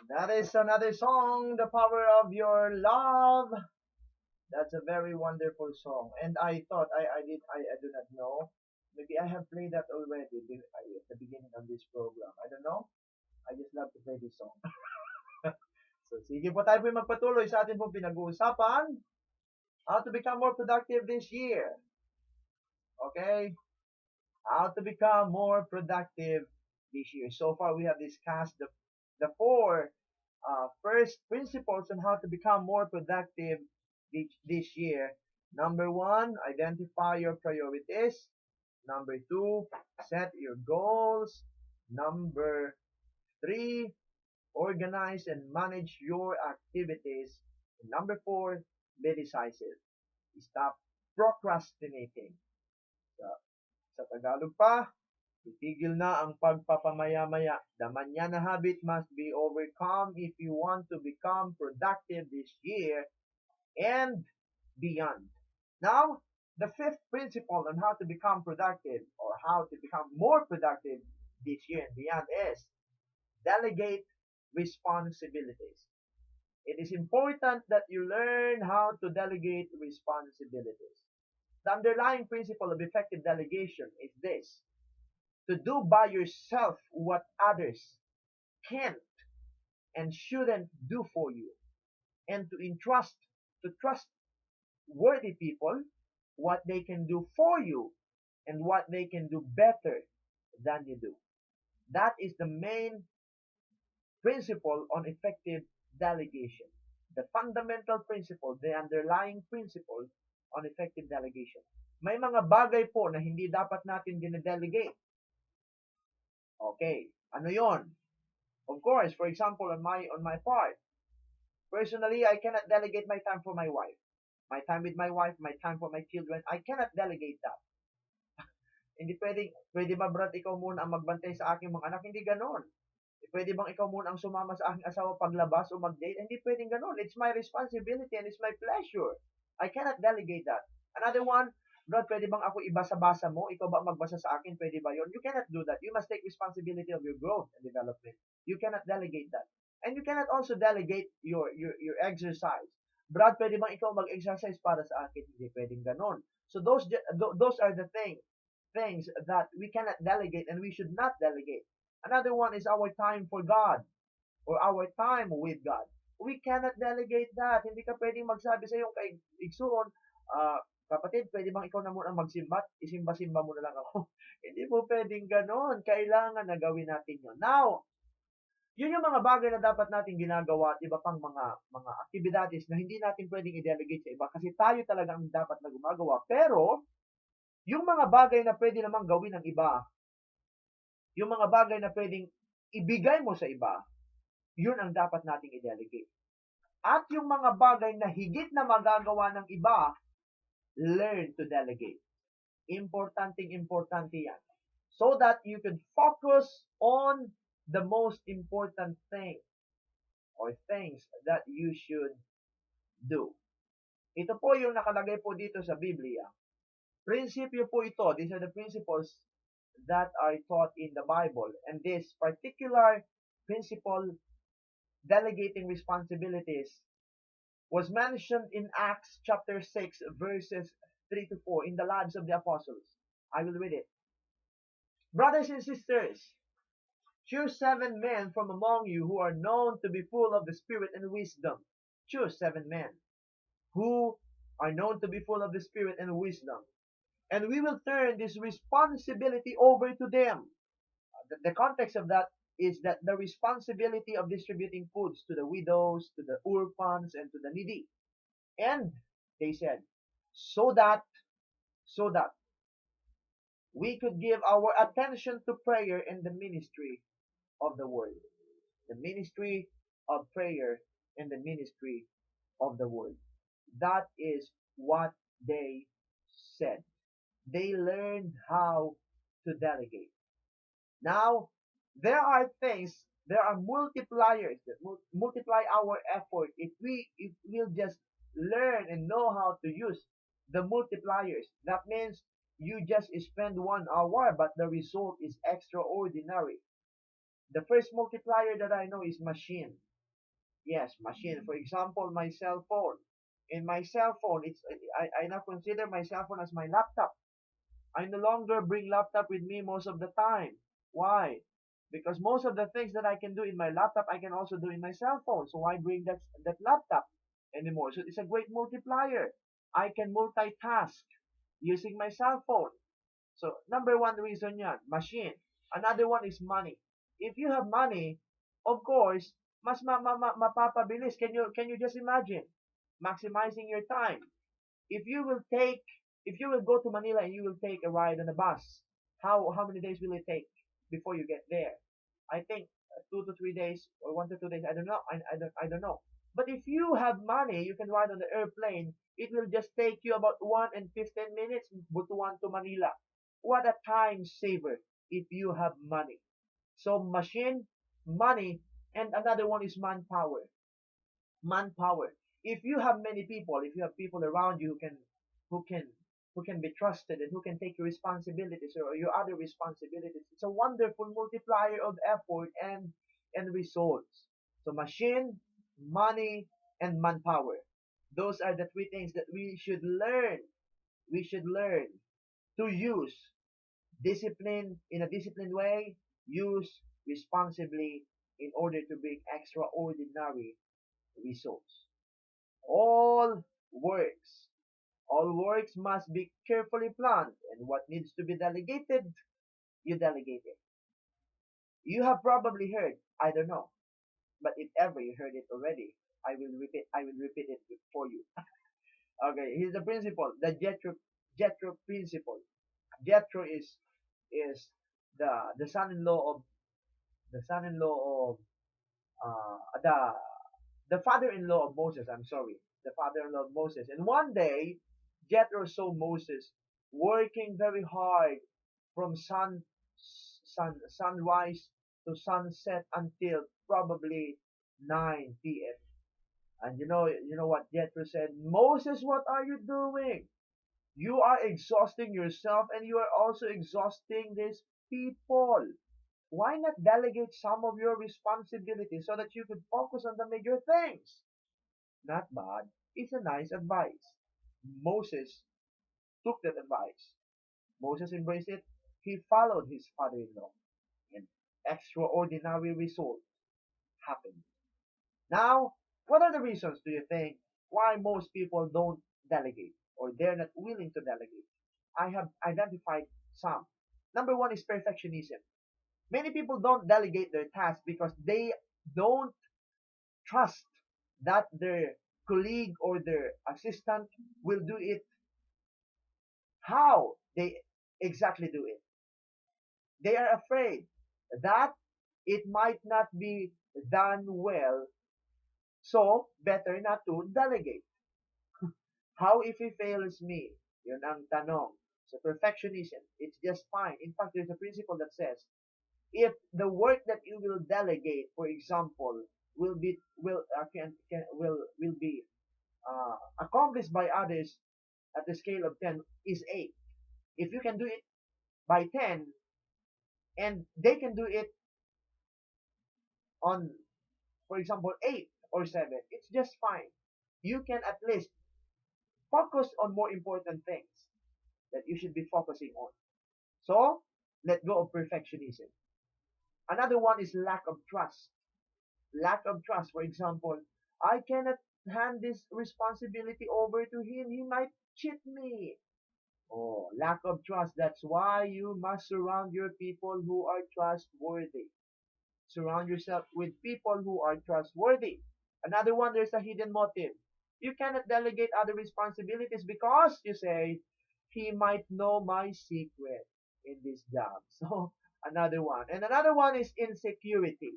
That is another song, The Power of Your Love. That's a very wonderful song. And I thought I do not know. Maybe I have played that already at the beginning of this program. I don't know. I just love to play this song. So sige po tayo po magpatuloy sa ating pong pinag-uusapan. How to become more productive this year. Okay? How to become more productive this year. So far we have discussed the four first principles on how to become more productive this year. Number one, identify your priorities. Number two, set your goals. Number three, organize and manage your activities. And number four, be decisive. Stop procrastinating. Sa, sa Tagalog pa, itigil na ang pagpapamaya-maya. The manana habit must be overcome if you want to become productive this year and beyond. Now, the fifth principle on how to become productive or how to become more productive this year and beyond is delegate responsibilities. It is important that you learn how to delegate responsibilities. The underlying principle of effective delegation is this: to do by yourself what others can't and shouldn't do for you, and to trust worthy people what they can do for you and what they can do better than you do. That is the main principle on effective delegation. The fundamental principle, the underlying principle on effective delegation. May mga bagay po na hindi dapat natin dinedelegate. Okay, ano yon? Of course, for example, on my part, personally, I cannot delegate my time for my wife. My time with my wife, my time for my children, I cannot delegate that. Hindi pwede ba Brad, ikaw muna ang magbantay sa aking mga anak? Hindi ganon. Pwede bang ikaw muna ang sumama sa aking asawa paglabas o mag-date? Hindi pwedeng ganon. It's my responsibility and it's my pleasure. I cannot delegate that. Another one, Brad, pwede bang ako ibasa-basa mo? Ikaw ba magbasa sa akin? Pwede ba yon? You cannot do that. You must take responsibility of your growth and development. You cannot delegate that. And you cannot also delegate your exercise. Brad, pwede bang ikaw mag-exercise para sa akin? Hindi pwedeng ganon. So those are the things that we cannot delegate and we should not delegate. Another one is our time for God or our time with God. We cannot delegate that. Hindi ka pwedeng magsabi sa iyong kaigsuon, kapatid, pwede bang ikaw na muna magsimba? Isimba-simba mo na lang ako. Hindi po pwedeng ganon. Kailangan na gawin natin yun. Now, yun yung mga bagay na dapat natin ginagawa at iba pang mga activities na hindi natin pwedeng i-delegate sa iba kasi tayo talaga ang dapat na gumagawa. Pero, yung mga bagay na pwede namang gawin ng iba, yung mga bagay na pwedeng ibigay mo sa iba, yun ang dapat nating i-delegate. At yung mga bagay na higit na magagawa ng iba, learn to delegate. Importante yan. So that you can focus on the most important thing or things that you should do. Ito po yung nakalagay po dito sa Biblia. Prinsipyo po ito. These are the principles that are taught in the Bible. And this particular principle, delegating responsibilities, was mentioned in Acts chapter 6, verses 3 to 4 in the lives of the apostles. I will read it. Brothers and sisters, choose 7 men from among you who are known to be full of the Spirit and wisdom. Choose 7 men who are known to be full of the Spirit and wisdom. And we will turn this responsibility over to them. The context of that is that the responsibility of distributing foods to the widows, to the orphans, and to the needy. And they said, so that we could give our attention to prayer and the ministry of the word. The ministry of prayer in the ministry of the word. That is what they said. They learned how to delegate. Now, there are multipliers that multiply our effort if we'll just learn and know how to use the multipliers. That means you just spend 1 hour, but the result is extraordinary. The first multiplier that I know is machine. Yes, machine. For example, my cell phone. In my cell phone, I now consider my cell phone as my laptop. I no longer bring laptop with me most of the time. Why? Because most of the things that I can do in my laptop, I can also do in my cell phone. So why bring that laptop anymore? So it's a great multiplier. I can multitask using my cell phone. So number one reason yan, machine. Another one is money. If you have money, of course, mas mapapabilis. Can you just imagine maximizing your time? If you will take if you will go to Manila and you will take a ride on a bus, how many days will it take before you get there? I think 2 to 3 days or 1 to 2 days. I don't know. I don't know. But if you have money, you can ride on the airplane. It will just take you about 1 and 15 minutes, Butuan to Manila. What a time saver if you have money. So machine, money, and another one is manpower. Manpower. If you have many people, if you have people around you who can who can be trusted and who can take your responsibilities or your other responsibilities, it's a wonderful multiplier of effort and results. So machine, money, and manpower. Those are the three things that we should learn. We should learn to use discipline in a disciplined way, use responsibly in order to bring extraordinary results. All works. All works must be carefully planned, and what needs to be delegated, you delegate it. You have probably heard, I don't know, but if ever you heard it already, I will repeat it for you. Okay, here's the principle, the Jethro principle. Jethro is the son-in-law of the son-in-law of the father-in-law of Moses, I'm sorry, the father-in-law of Moses. And one day, Jethro saw Moses working very hard from sunrise to sunset until probably 9 p.m. And you know what Jethro said? Moses, what are you doing? You are exhausting yourself and you are also exhausting these people. Why not delegate some of your responsibilities so that you could focus on the major things? Not bad. It's a nice advice. Moses took that advice. Moses embraced it. He followed his father-in-law. And extraordinary result happened. Now, what are the reasons, do you think, why most people don't delegate or they're not willing to delegate? I have identified some. Number one is perfectionism. Many people don't delegate their tasks because they don't trust that their colleague or their assistant will do it how they exactly do it. They are afraid that it might not be done well, so better not to delegate. How if he fails me? Yun ang tanong. So perfectionism, it's just fine. In fact, there's a principle that says, if the work that you will delegate, for example, will be accomplished by others at the scale of 10 is 8. If you can do it by 10 and they can do it on, for example, 8 or 7, it's just fine. You can at least focus on more important things that you should be focusing on. So, let go of perfectionism. Another one is lack of trust. Lack of trust. For example, I cannot hand this responsibility over to him. He might cheat me. Oh, lack of trust. That's why you must surround your people who are trustworthy. Surround yourself with people who are trustworthy. Another one, there's a hidden motive. You cannot delegate other responsibilities because you say, he might know my secret in this job. So, another one. And another one is insecurity.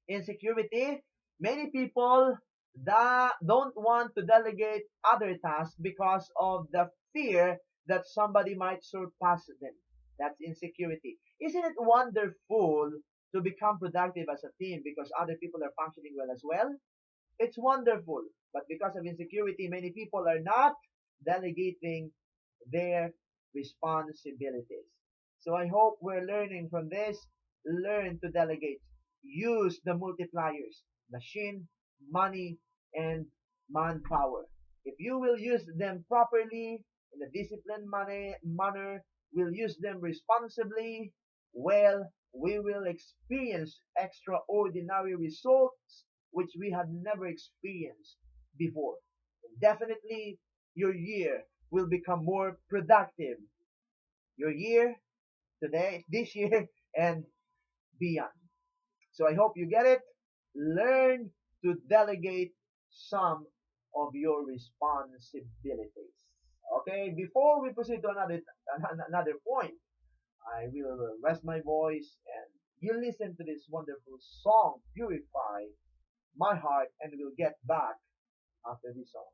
Insecurity, Many people that don't want to delegate other tasks because of the fear that somebody might surpass them. That's insecurity. Isn't it wonderful to become productive as a team because other people are functioning well as well? It's wonderful. But because of insecurity, many people are not delegating their responsibilities. So I hope we're learning from this. Learn to delegate. Use the multipliers, machine, money, and manpower. If you will use them properly, in a disciplined manner, will use them responsibly, well, we will experience extraordinary results which we had never experienced before. And definitely, your year will become more productive. Your year, today, this year, and beyond. So I hope you get it. Learn to delegate some of your responsibilities. Okay, before we proceed to another point, I will rest my voice and you listen to this wonderful song, Purify My Heart, and we'll get back after this song.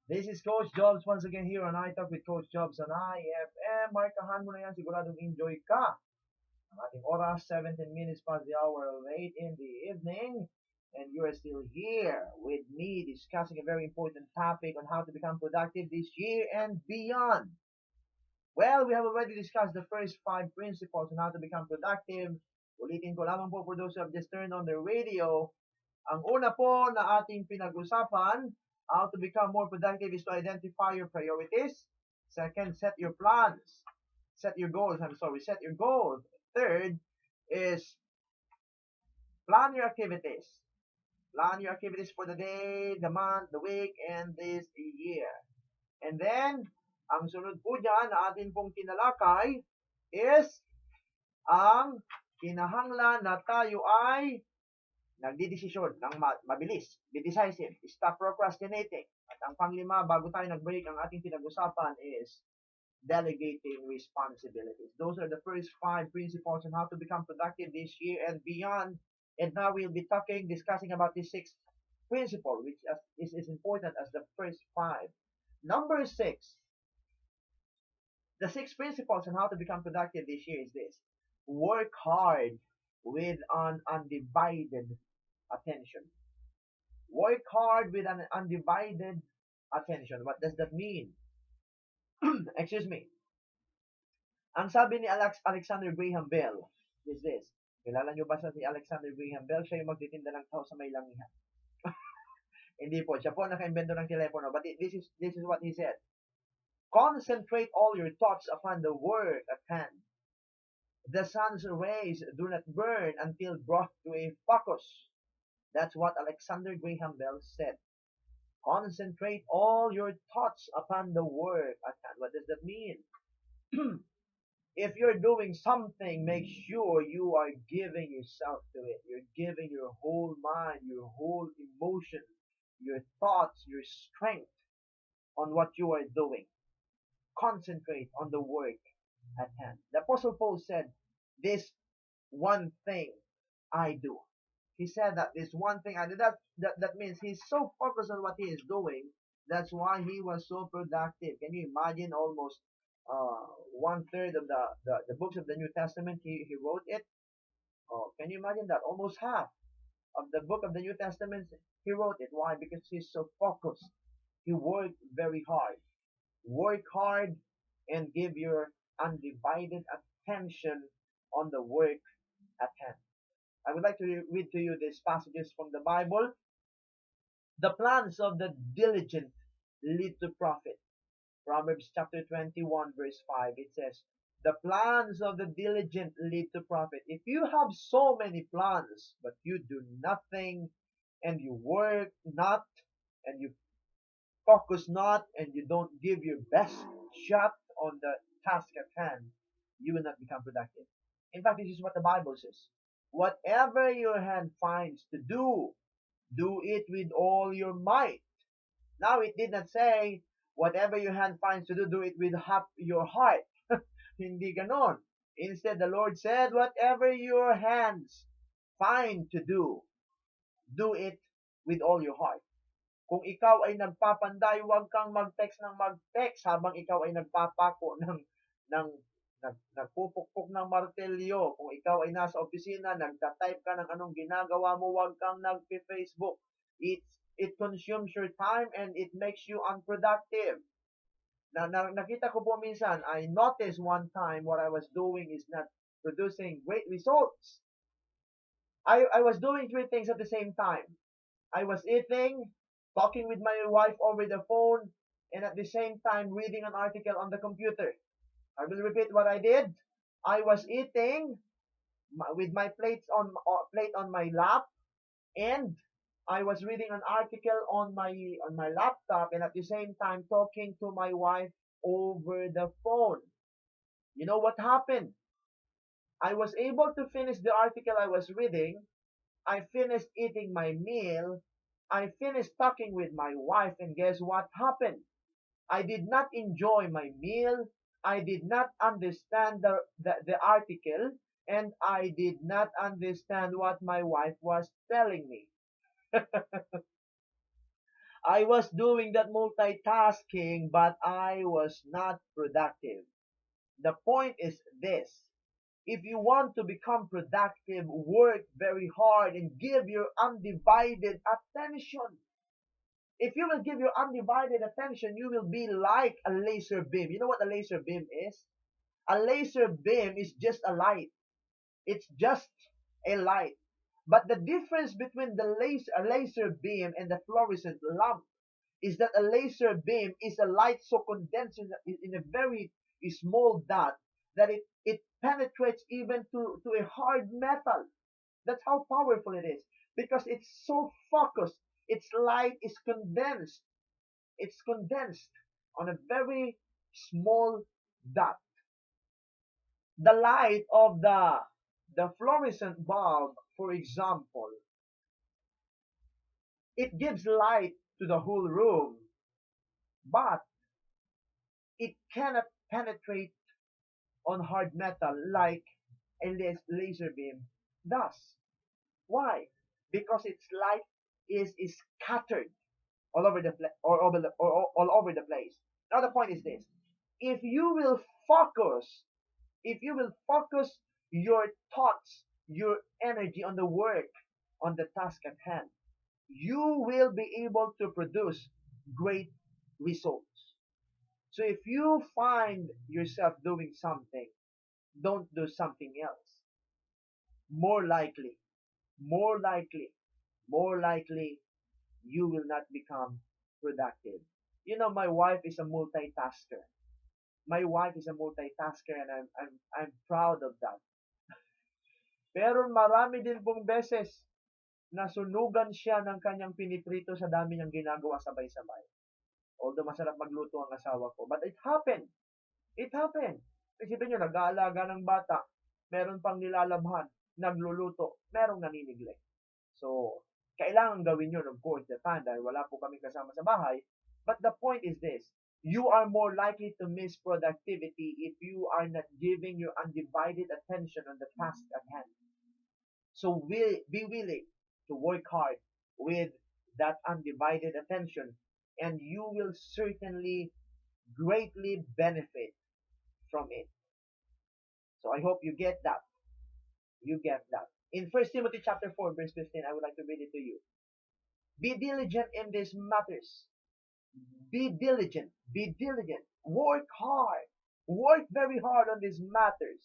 This is Coach Jobs once again here on I Talk with Coach Jobs on IFM. Markahan mo na yan, siguradong enjoy ka. Ang ating oras, 17 minutes past the hour late in the evening. And you are still here with me discussing a very important topic on how to become productive this year and beyond. Well, we have already discussed the first 5 principles on how to become productive. Ulitin ko lamang po for those who have just turned on their radio. Ang una po na ating pinag-usapan, how to become more productive is to identify your priorities. Second, set your plans. Set your goals. Set your goals. Third is plan your activities. Plan your activities for the day, the month, the week, and this year. And then, ang sunod po dyan na atin pong tinalakay is ang kinahanglan na tayo ay nagdidesisyon ng mabilis, be decisive, stop procrastinating. At ang panglima, bago tayo nag-break, ang ating pinag-usapan is delegating responsibilities. Those are the first 5 principles on how to become productive this year and beyond. And now we'll be discussing about the 6th principle, which is as important as the first 5. Number 6, the 6 principles on how to become productive this year is this: work hard with an undivided attention. Work hard with an undivided attention. What does that mean? Excuse me. Ang sabi ni Alexander Graham Bell is this. Kilala nyo ba si Alexander Graham Bell? Siya yung magtitinda ng tao sa may langihan. Hindi po. Siya po naka-invento ng telepono. But this is what he said. Concentrate all your thoughts upon the work at hand. The sun's rays do not burn until brought to a focus. That's what Alexander Graham Bell said. Concentrate all your thoughts upon the work at hand. What does that mean? If you're doing something, make sure you are giving yourself to it. You're giving your whole mind, your whole emotion, your thoughts, your strength on what you are doing. Concentrate on the work at hand. The Apostle Paul said, this one thing I do. He said that this one thing I do. That means he's so focused on what he is doing. That's why he was so productive. Can you imagine almost 1/3 of the books of the New Testament he wrote it? Oh, can you imagine that? Almost half of the book of the New Testament he wrote it. Why? Because he's so focused. He worked very hard. Work hard and give your undivided attention on the work at hand. I would like to read to you these passages from the Bible. The plans of the diligent lead to profit. Proverbs chapter 21 verse 5, it says, the plans of the diligent lead to profit. If you have so many plans, but you do nothing, and you work not, and you focus not, and you don't give your best shot on the task at hand, you will not become productive. In fact, this is what the Bible says. Whatever your hand finds to do, do it with all your might. Now, it did not say, whatever your hand finds to do it with half your heart. Hindi ganon. Instead, the Lord said, whatever your hands find to do it with all your heart. Kung ikaw ay nagpapanday, huwag kang mag-text habang ikaw ay nagpapako nagpupukpok ng martelyo. Kung ikaw ay nasa opisina, nagta-type ka ng anong ginagawa mo, huwag kang nagpe-Facebook. It consumes your time and it makes you unproductive. Nakita ko po minsan, I noticed one time what I was doing is not producing great results. I was doing 3 things at the same time. I was eating, talking with my wife over the phone, and at the same time reading an article on the computer. I will repeat what I did. I was eating with my plate on my lap, and I was reading an article on my laptop, and at the same time talking to my wife over the phone. You know what happened? I was able to finish the article I was reading. I finished eating my meal. I finished talking with my wife, and guess what happened? I did not enjoy my meal. I did not understand the article, and I did not understand what my wife was telling me. I was doing that multitasking, but I was not productive. The point is this. If you want to become productive, work very hard and give your undivided attention. If you will give your undivided attention, you will be like a laser beam. You know what a laser beam is? A laser beam is just a light. It's just a light. But the difference between a laser beam and the fluorescent lamp is that a laser beam is a light so condensed in a very small dot that it penetrates even to a hard metal. That's how powerful it is because it's so focused. Its light is condensed. It's condensed on a very small dot. The light of the fluorescent bulb, for example, it gives light to the whole room, but it cannot penetrate on hard metal like a laser beam does. Why? Because its light is scattered all over all over the place. Now the point is this: if you will focus, if you will focus your thoughts, your energy on the work, on the task at hand, you will be able to produce great results. So if you find yourself doing something, don't do something else. More likely, more likely, more likely, you will not become productive. You know, my wife is a multitasker. My wife is a multitasker and I'm proud of that. Pero marami din pong beses nasunugan siya ng kanyang piniprito sa dami niyang ginagawa sabay-sabay. Although masarap magluto ang asawa ko. But it happened. It happened. Isipin nyo, nag-aalaga ng bata, meron pang nilalabhan, nagluluto, merong naniniglect. So, kailangan gawin yun, of course, the time dahil wala po kami kasama sa bahay. But the point is this, you are more likely to miss productivity if you are not giving your undivided attention on the task at hand. So be willing to work hard with that undivided attention and you will certainly greatly benefit from it. So I hope you get that. You get that. In 1 Timothy chapter 4, verse 15, I would like to read it to you. Be diligent in these matters. Be diligent. Be diligent. Work hard. Work very hard on these matters.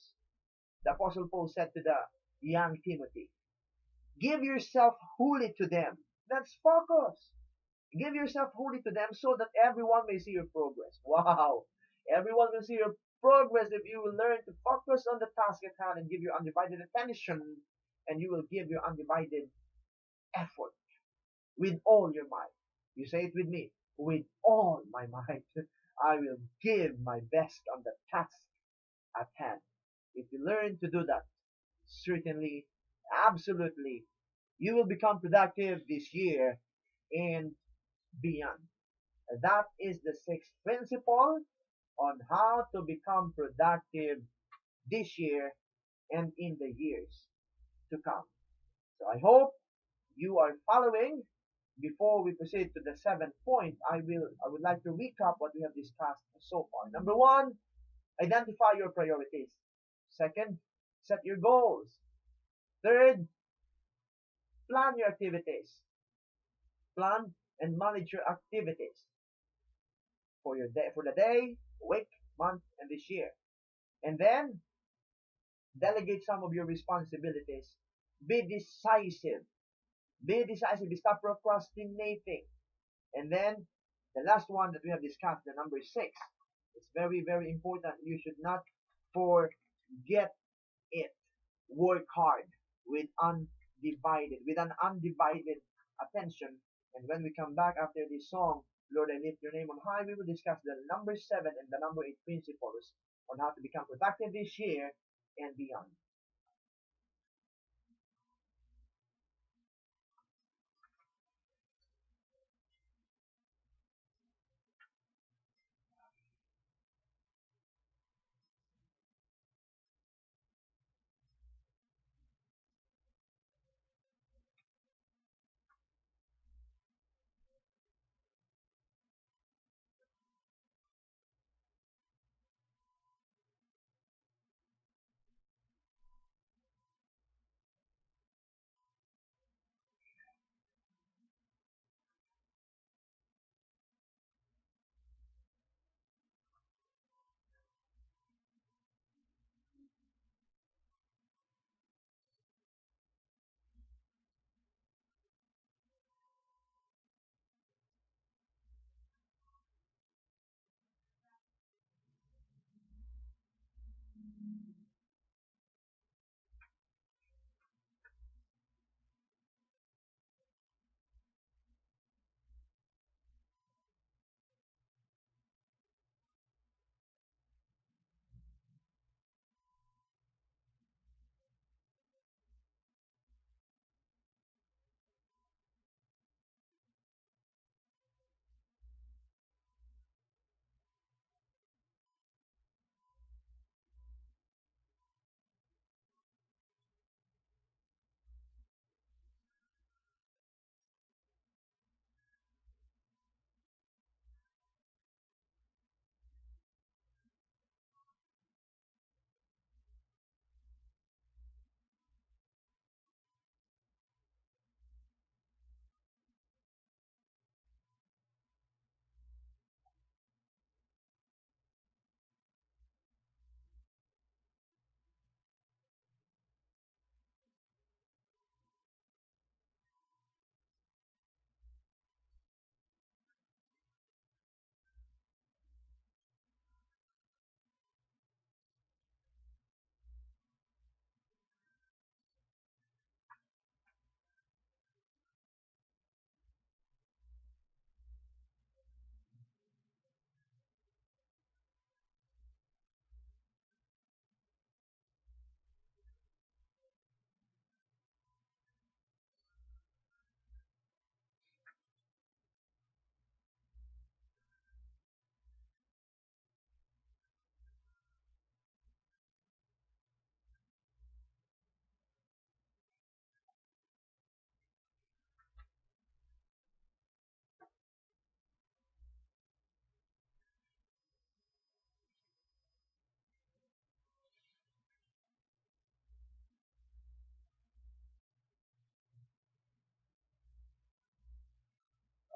The Apostle Paul said to the young Timothy, give yourself wholly to them. That's focus. Give yourself wholly to them so that everyone may see your progress. Wow. Everyone will see your progress if you will learn to focus on the task at hand and give your undivided attention and you will give your undivided effort with all your might. You say it with me. With all my might, I will give my best on the task at hand. If you learn to do that, certainly, absolutely, you will become productive this year and beyond. That is the sixth principle on how to become productive this year and in the years to come. So I hope you are following. Before we proceed to the seventh point, I would like to recap what we have discussed so far. Number one, identify your priorities. Second, set your goals. Third, plan your activities. Plan and manage your activities for the day, week, month, and this year. And then delegate some of your responsibilities. Be decisive. Be decisive. Stop procrastinating. And then the last one that we have discussed, the number 6, it's very, very important. You should not forget it. Work hard with an undivided attention. And when we come back after this song, Lord, I lift your name on high, we will discuss the number 7 and the number 8 principles on how to become productive this year and beyond.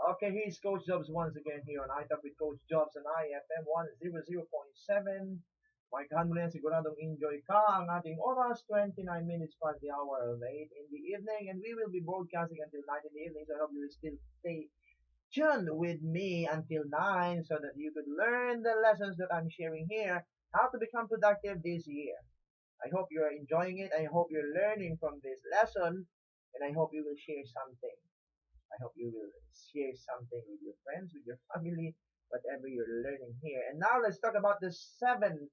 Okay, here's Coach Jobs once again here on iTalk with Coach Jobs on IFM 100.7. Markahan mo na yan, siguradong enjoy ka. Ang ating oras, 29 minutes past the hour of 8 in the evening, and we will be broadcasting until 9 in the evening, so I hope you will still stay tuned with me until 9 so that you could learn the lessons that I'm sharing here, how to become productive this year. I hope you're enjoying it. I hope you're learning from this lesson, and I hope you will share something. I hope you will share something with your friends, with your family, whatever you're learning here. And now let's talk about the seventh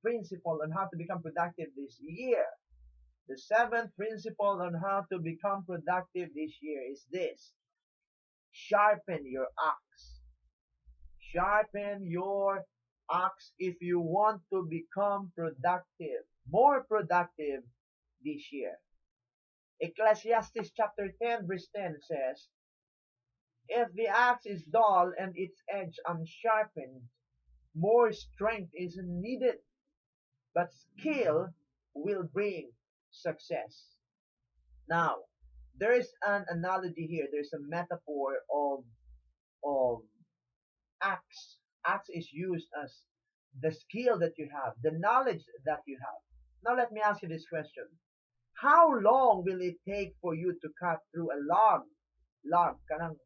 principle on how to become productive this year. The seventh principle on how to become productive this year is this: sharpen your axe. Sharpen your axe if you want to become productive, more productive this year. Ecclesiastes chapter 10 verse 10 says, if the axe is dull and its edge unsharpened, more strength is needed, but skill will bring success. Now, there is an analogy here. There's a metaphor of axe. Axe is used as the skill that you have, the knowledge that you have. Now let me ask you this question. How long will it take for you to cut through a log? Log, kanang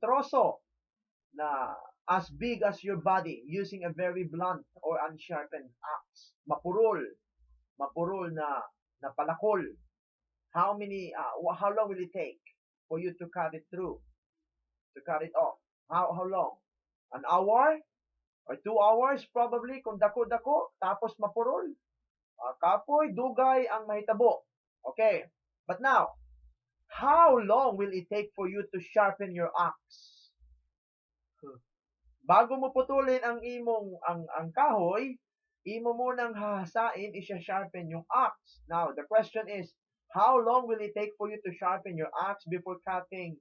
troso na as big as your body using a very blunt or unsharpened axe. Mapurol na palakol. How long will it take for you to cut it through, to cut it off? How long? An hour or 2 hours probably kung dako-dako tapos mapurol. Kapoy, dugay ang mahitabo. Okay. But now, how long will it take for you to sharpen your axe? Bago mo putulin ang kahoy, imo munang hahasain, isya-sharpen yung axe. Now, the question is, how long will it take for you to sharpen your axe before cutting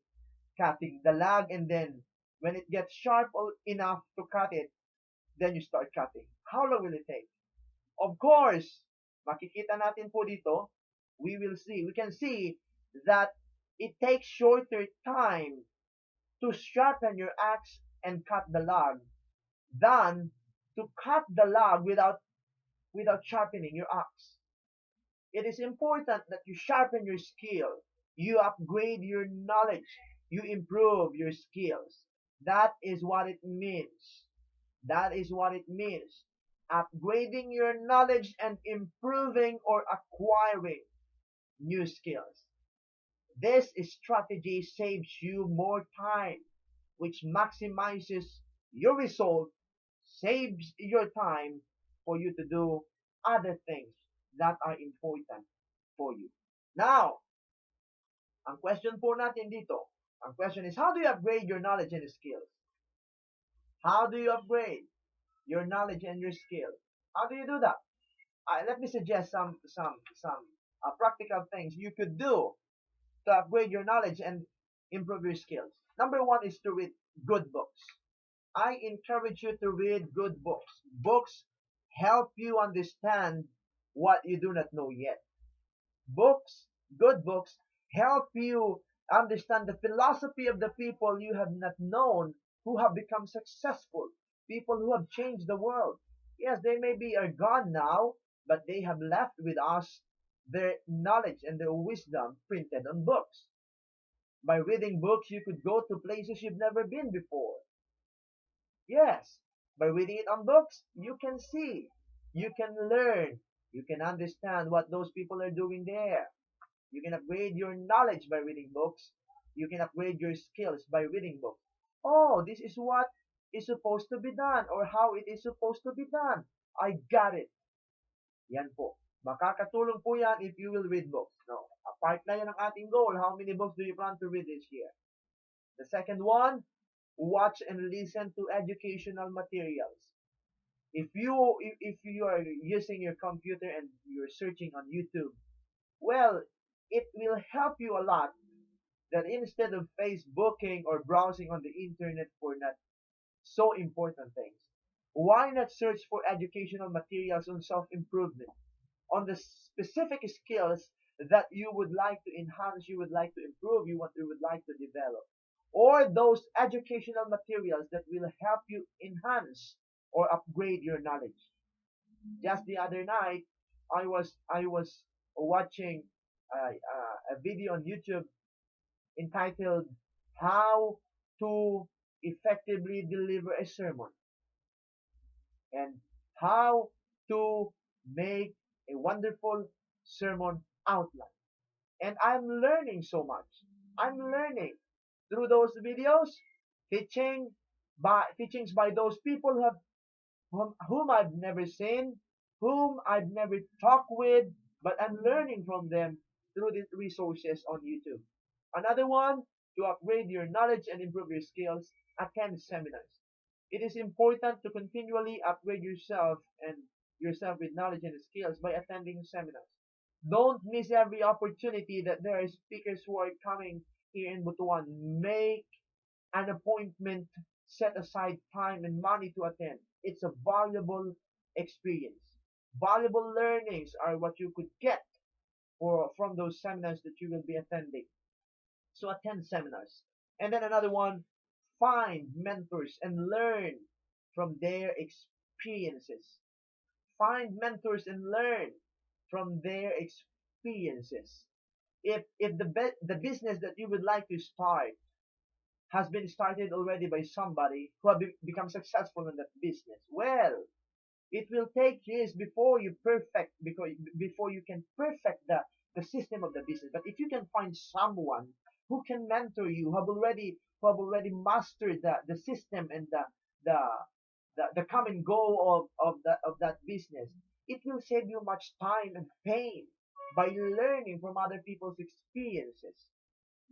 the log, and then when it gets sharp enough to cut it, then you start cutting? How long will it take? Of course, makikita natin po dito, we can see that it takes shorter time to sharpen your axe and cut the log than to cut the log without sharpening your axe. It is important that you sharpen your skill, you upgrade your knowledge, you improve your skills. That is what it means. That is what it means. Upgrading your knowledge and improving or acquiring new skills. This strategy saves you more time, which maximizes your result, saves your time for you to do other things that are important for you. Now, ang question po natin dito, ang question is, how do you upgrade your knowledge and skills? How do you upgrade your knowledge and your skills? How do you do that? Let me suggest some practical things you could do to upgrade your knowledge and improve your skills. Number one is to read good books. I encourage you to read good books. Books help you understand what you do not know yet. Good books, help you understand the philosophy of the people you have not known who have become successful, people who have changed the world. Yes, they are gone now, but they have left with us their knowledge and their wisdom printed on books. By reading books, you could go to places you've never been before. Yes, by reading it on books, you can see, you can learn, you can understand what those people are doing there. You can upgrade your knowledge by reading books. You can upgrade your skills by reading books. Oh, this is what is supposed to be done or how it is supposed to be done. I got it. Yan po. Makakatulong po yan if you will read books. No, apart na yan ang ating goal. How many books do you plan to read this year? The second one, watch and listen to educational materials. If you are using your computer and you're searching on YouTube, well, it will help you a lot that instead of Facebooking or browsing on the internet for not so important things, why not search for educational materials on self-improvement, on the specific skills that you would like to enhance, you would like to improve, you would like to develop, or those educational materials that will help you enhance or upgrade your knowledge. Just the other night, I was watching a video on YouTube entitled "How to Effectively Deliver a Sermon" and how to make a wonderful sermon outline. And I'm learning so much. I'm learning through those videos, teachings by those people whom I've never seen, whom I've never talked with, but I'm learning from them through these resources on YouTube. Another one, to upgrade your knowledge and improve your skills, attend seminars. It is important to continually upgrade yourself with knowledge and skills by attending seminars. Don't miss every opportunity that there are speakers who are coming here in Butuan. Make an appointment, set aside time and money to attend. It's a valuable experience. Valuable learnings are what you could get from those seminars that you will be attending. So attend seminars. And then another one, find mentors and learn from their experiences. Find mentors and learn from their experiences. If the business that you would like to start has been started already by somebody who have become successful in that business, well, it will take years before you can perfect the system of the business. But if you can find someone who can mentor you, who have already mastered the system and the the come and go of that business, it will save you much time and pain by learning from other people's experiences.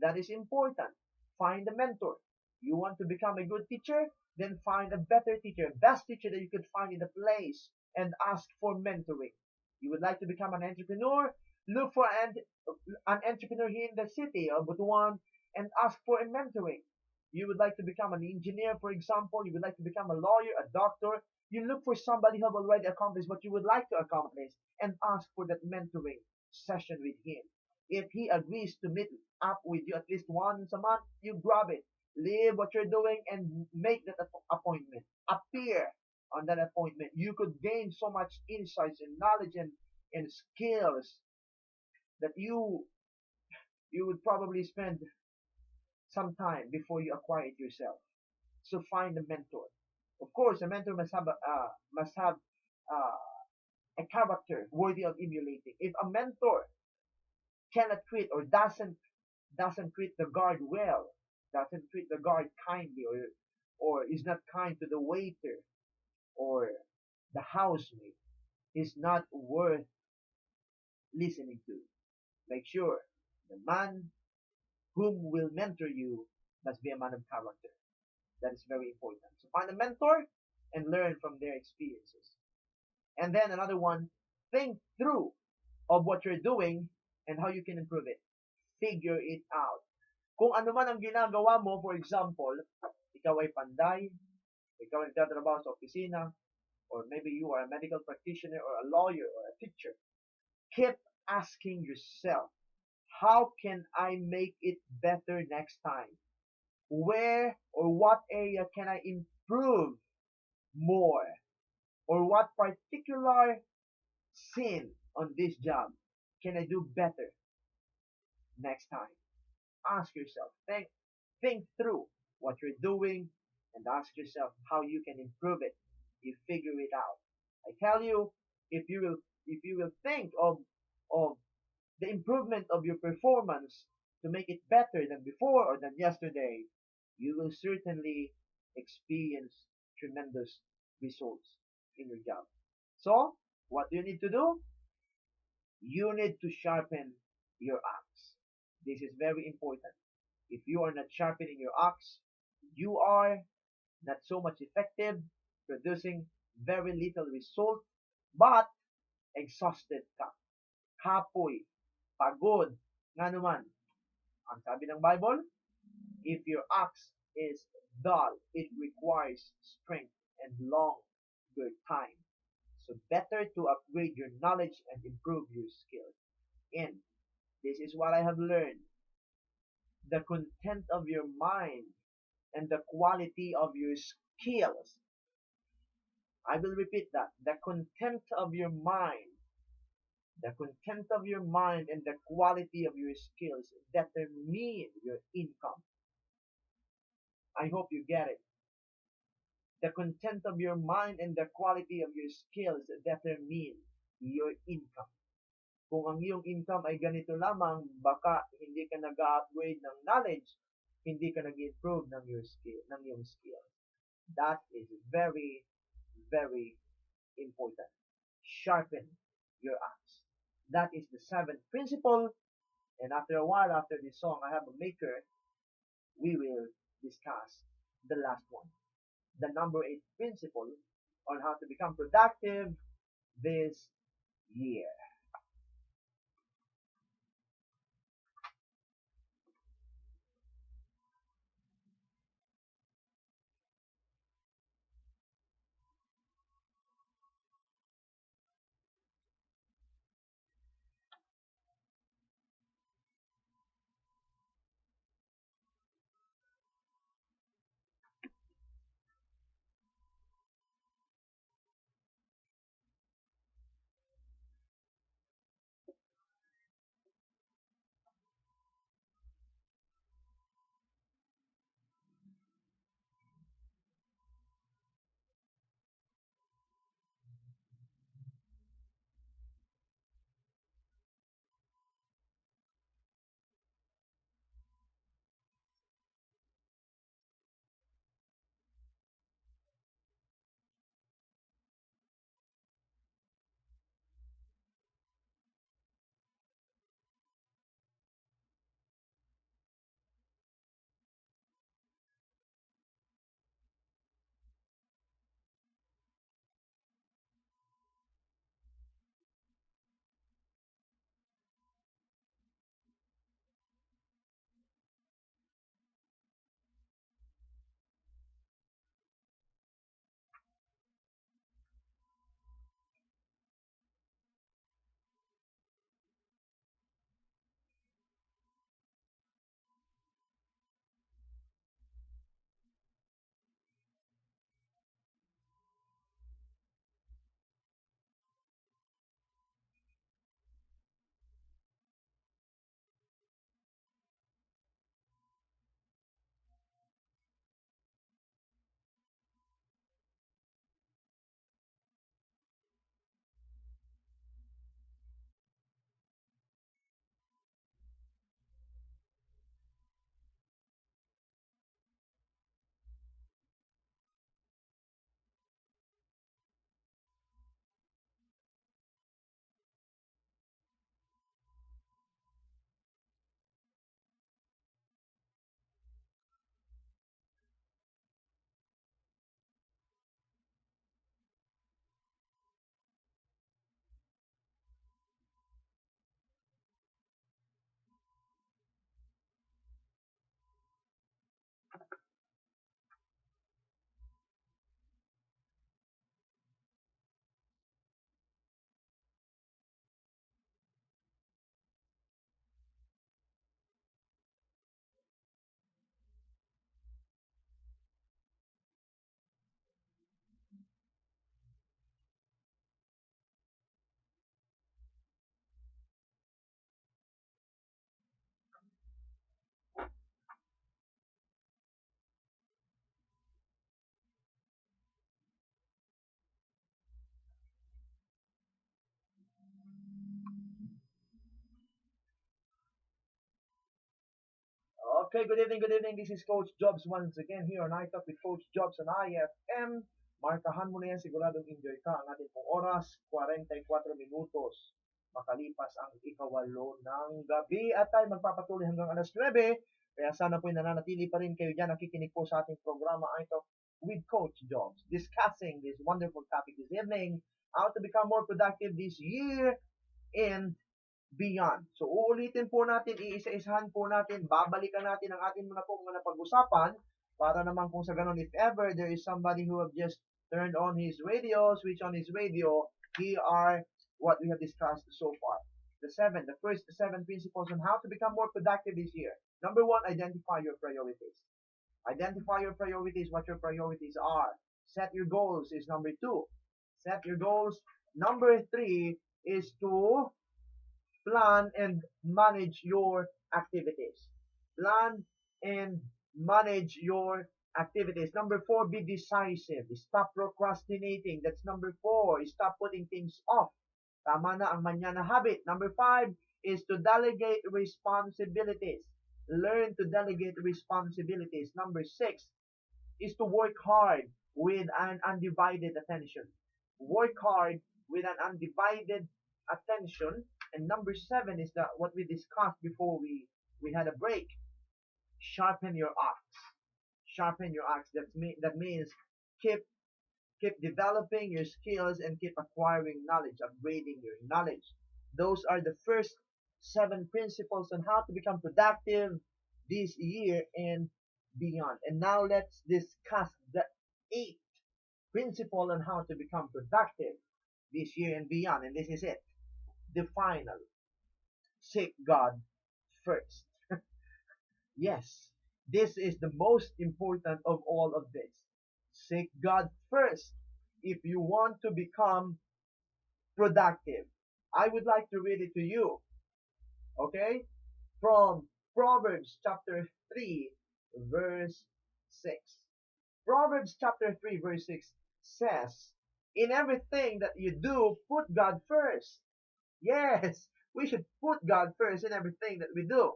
That is important. Find a mentor. You want to become a good teacher? Then find a better teacher, best teacher that you could find in the place, and ask for mentoring. You would like to become an entrepreneur? Look for an entrepreneur here in the city of Butuan and ask for a mentoring. You would like to become an engineer, for example. You would like to become a lawyer, a doctor. You look for somebody who have already accomplished what you would like to accomplish and ask for that mentoring session with him. If he agrees to meet up with you at least once a month, you grab it. Leave what you're doing and make that appointment. Appear on that appointment. You could gain so much insights and knowledge and skills that you would probably spend some time before you acquire it yourself. So find a mentor. Of course, a mentor must have a character worthy of emulating. If a mentor cannot treat or doesn't treat the guard well, doesn't treat the guard kindly, or is not kind to the waiter or the housemaid, is not worth listening to. Make sure the man whom will mentor you must be a man of character. That is very important. So find a mentor and learn from their experiences. And then another one, think through of what you're doing and how you can improve it. Figure it out. Kung ano man ang ginagawa mo, for example, ikaw ay panday, ikaw ay nagtatrabaho sa opisina, or maybe you are a medical practitioner or a lawyer or a teacher, keep asking yourself, how can I make it better next time? Where or what area can I improve more? Or what particular sin on this job can I do better next time? Ask yourself, think through what you're doing and ask yourself how you can improve it. You figure it out. I tell you, if you will think of the improvement of your performance to make it better than before or than yesterday, you will certainly experience tremendous results in your job. So, what do you need to do? You need to sharpen your axe. This is very important. If you are not sharpening your axe, you are not so much effective, producing very little result, but exhausted ka. Kapoy, pagod, nga naman. Ang sabi ng Bible, if your ox is dull, it requires strength and longer time. So better to upgrade your knowledge and improve your skills. And This is what I have learned. The content of your mind and the quality of your skills. I will repeat that. The content of your mind and the quality of your skills determine your income. I hope you get it. The content of your mind and the quality of your skills determine your income. Kung ang iyong income ay ganito lamang, baka hindi ka nag-upgrade ng knowledge, hindi ka nag-improve ng iyong skill. That is very, very important. Sharpen your axe. That is the seventh principle. And after a while, after this song, I have a maker, we will discuss the last one. The number 8 principle on how to become productive this year. Okay, good evening, good evening. This is Coach Jobs once again here on iTalk with Coach Jobs on IFM. Markahan mo na yan, siguradong enjoy ka. Ang ating pong oras, 44 minutos. Makalipas ang ikawalo ng gabi at tayo magpapatuloy hanggang alas 9. Kaya sana po'y nananatili pa rin kayo dyan. Nakikinig po sa ating programa iTalk with Coach Jobs. Discussing this wonderful topic this evening, how to become more productive this year and beyond. So, uulitin po natin, iisa-isahan po natin, babalikan natin ang ating muna po mga napag-usapan para naman kung sa ganun, if ever there is somebody who have just turned on his radio, switch on his radio, here are what we have discussed so far. the first seven principles on how to become more productive this year. Number one, identify your priorities. Identify your priorities, what your priorities are. Set your goals is number two. Set your goals. Number three is to plan and manage your activities. Plan and manage your activities. Number four, be decisive. Stop procrastinating. That's number four. Stop putting things off. Tama na ang manyana habit. Number five is to delegate responsibilities. Learn to delegate responsibilities. Number six is to work hard with an undivided attention. Work hard with an undivided attention. And number seven is that what we discussed before we had a break. Sharpen your axe. Sharpen your axe. That means keep developing your skills and keep acquiring knowledge, upgrading your knowledge. Those are the first seven principles on how to become productive this year and beyond. And now let's discuss the eighth principle on how to become productive this year and beyond. And this is it. The final. Seek God first. Yes, this is the most important of all of this. Seek God first if you want to become productive. I would like to read it to you, okay? From Proverbs chapter 3, verse 6. Proverbs chapter 3, verse 6 says, in everything that you do, put God first. Yes, we should put God first in everything that we do.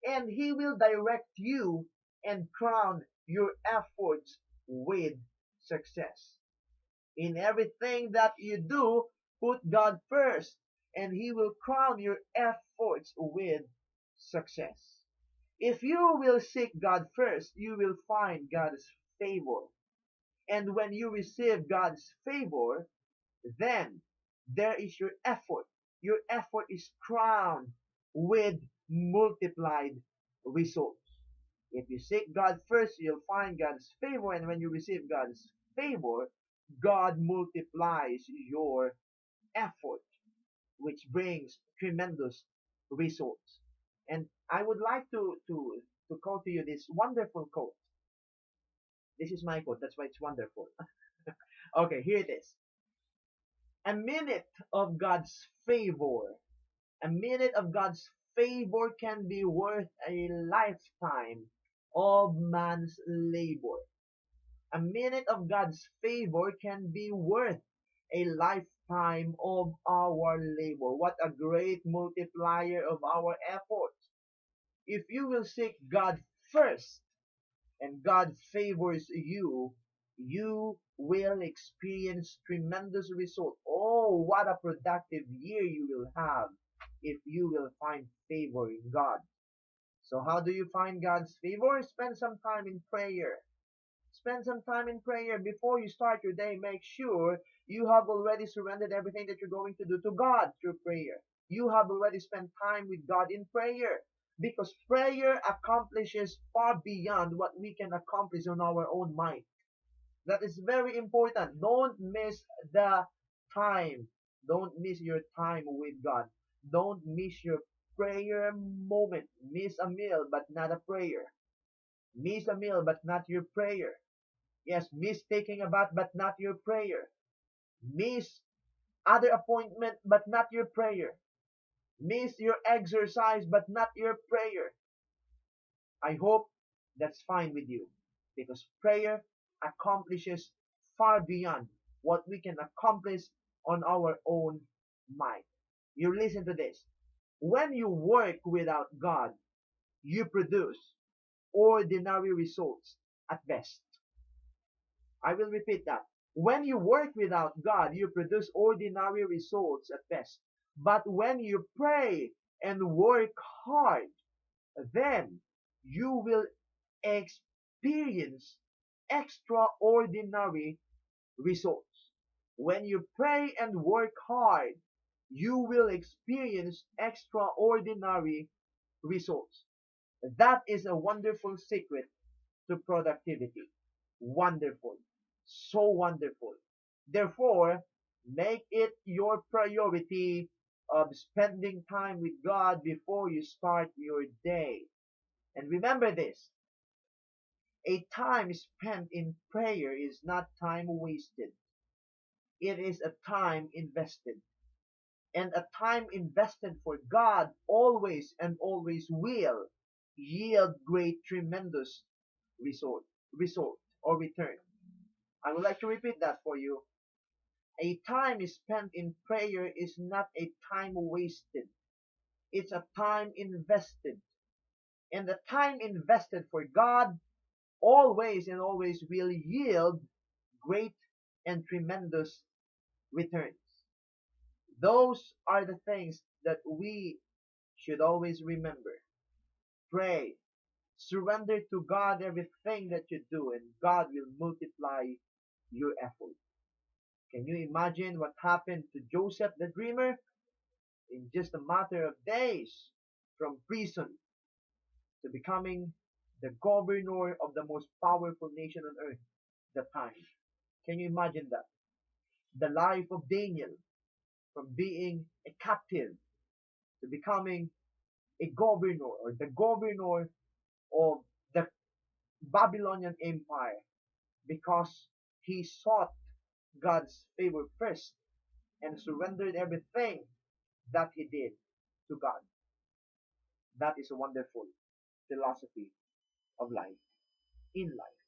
And He will direct you and crown your efforts with success. In everything that you do, put God first, and He will crown your efforts with success. If you will seek God first, you will find God's favor. And when you receive God's favor, then there is your effort. Your effort is crowned with multiplied results. If you seek God first, you'll find God's favor, and when you receive God's favor, God multiplies your effort, which brings tremendous results. And I would like to quote to you this wonderful quote. This is my quote, that's why it's wonderful. Okay, here it is. A minute of God's favor, a minute of God's favor can be worth a lifetime of man's labor. A minute of God's favor can be worth a lifetime of our labor. What a great multiplier of our efforts. If you will seek God first and God favors you, you will experience tremendous results. Oh, what a productive year you will have if you will find favor in God. So how do you find God's favor? Spend some time in prayer. Spend some time in prayer before you start your day. Make sure you have already surrendered everything that you're going to do to God through prayer. You have already spent time with God in prayer, because prayer accomplishes far beyond what we can accomplish on our own mind. That is very important. Don't miss the time. Don't miss your time with God. Don't miss your prayer moment. Miss a meal, but not a prayer. Miss a meal, but not your prayer. Yes, miss taking a bath, but not your prayer. Miss other appointment, but not your prayer. Miss your exercise, but not your prayer. I hope that's fine with you, because prayer accomplishes far beyond what we can accomplish on our own mind. You listen to this. When you work without God, you produce ordinary results at best. I will repeat that. When you work without God, you produce ordinary results at best. But when you pray and work hard, then you will experience extraordinary results. When you pray and work hard, you will experience extraordinary results. That is a wonderful secret to productivity. Wonderful. So wonderful. Therefore, make it your priority of spending time with God before you start your day. And remember this, a time spent in prayer is not time wasted. It is a time invested. And a time invested for God always and always will yield great, tremendous result or return. I would like to repeat that for you. A time spent in prayer is not a time wasted. It's a time invested. And the time invested for God always and always will yield great and tremendous returns. Those are the things that we should always remember. Pray. Surrender to God everything that you do, and God will multiply your effort. Can you imagine what happened to Joseph the dreamer? In just a matter of days, from prison to becoming the governor of the most powerful nation on earth at the time. Can you imagine that? The life of Daniel, from being a captive to becoming a governor or the governor of the Babylonian Empire, because he sought God's favor first and surrendered everything that he did to God. That is a wonderful philosophy of life, in life.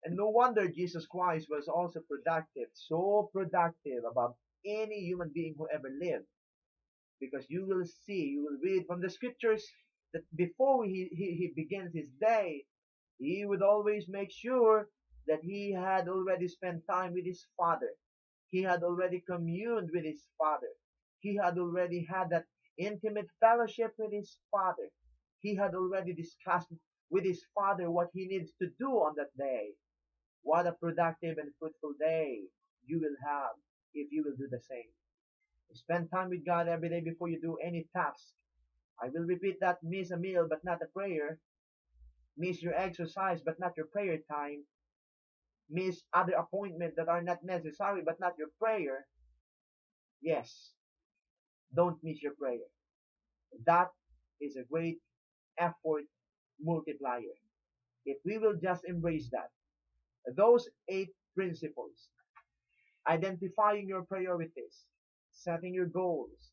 And no wonder Jesus Christ was also productive, so productive above any human being who ever lived. Because you will see, you will read from the scriptures that before he begins his day, he would always make sure that he had already spent time with his Father. He had already communed with his Father. He had already had that intimate fellowship with his Father. He had already discussed with his Father what he needs to do on that day. What a productive and fruitful day you will have if you will do the same. Spend time with God every day before you do any task. I will repeat that: miss a meal but not a prayer. Miss your exercise but not your prayer time. Miss other appointments that are not necessary but not your prayer. Yes, don't miss your prayer. That is a great effort multiplier. If we will just embrace that, those 8 principles: identifying your priorities, setting your goals,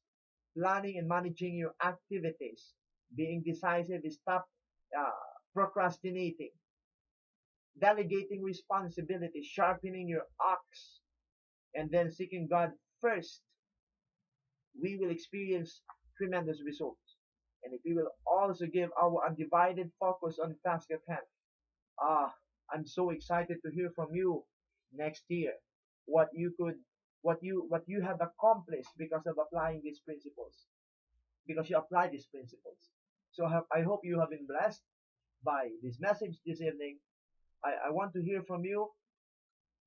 planning and managing your activities, being decisive, stop procrastinating, delegating responsibility, sharpening your axe, and then seeking God first, we will experience tremendous results. And if we will also give our undivided focus on task at hand, I'm so excited to hear from you next year what you have accomplished because of applying these principles, because you apply these principles. So I hope you have been blessed by this message this evening. I want to hear from you.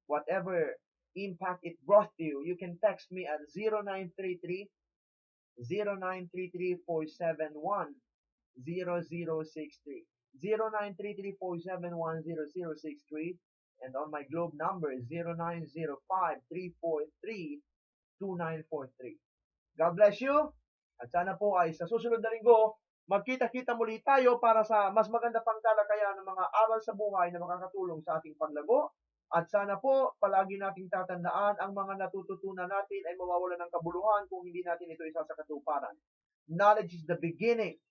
Whatever impact it brought to you, you can text me at 0933-471-0063. 0933-471-0063, and on my Globe number is 0905-343-2943. God bless you, at sana po ay sa susunod na linggo, magkita-kita muli tayo para sa mas maganda pang talakayan ng mga aral sa buhay na makakatulong sa ating paglago. At sana po, palagi nating tatandaan, ang mga natututunan natin ay mawawala ng kabuluhan kung hindi natin ito isa sa katuparan. Knowledge is the beginning,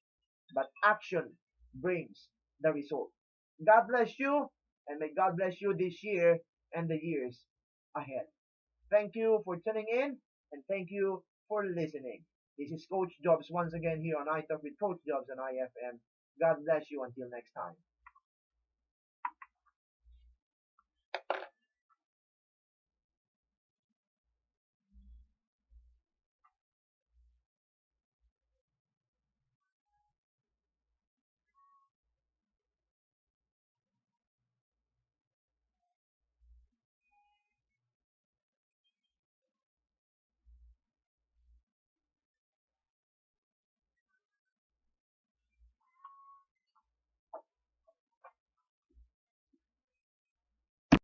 but action brings the result. God bless you, and may God bless you this year and the years ahead. Thank you for tuning in, and thank you for listening. This is Coach Jobs once again here on iTalk with Coach Jobs on IFM. God bless you until next time.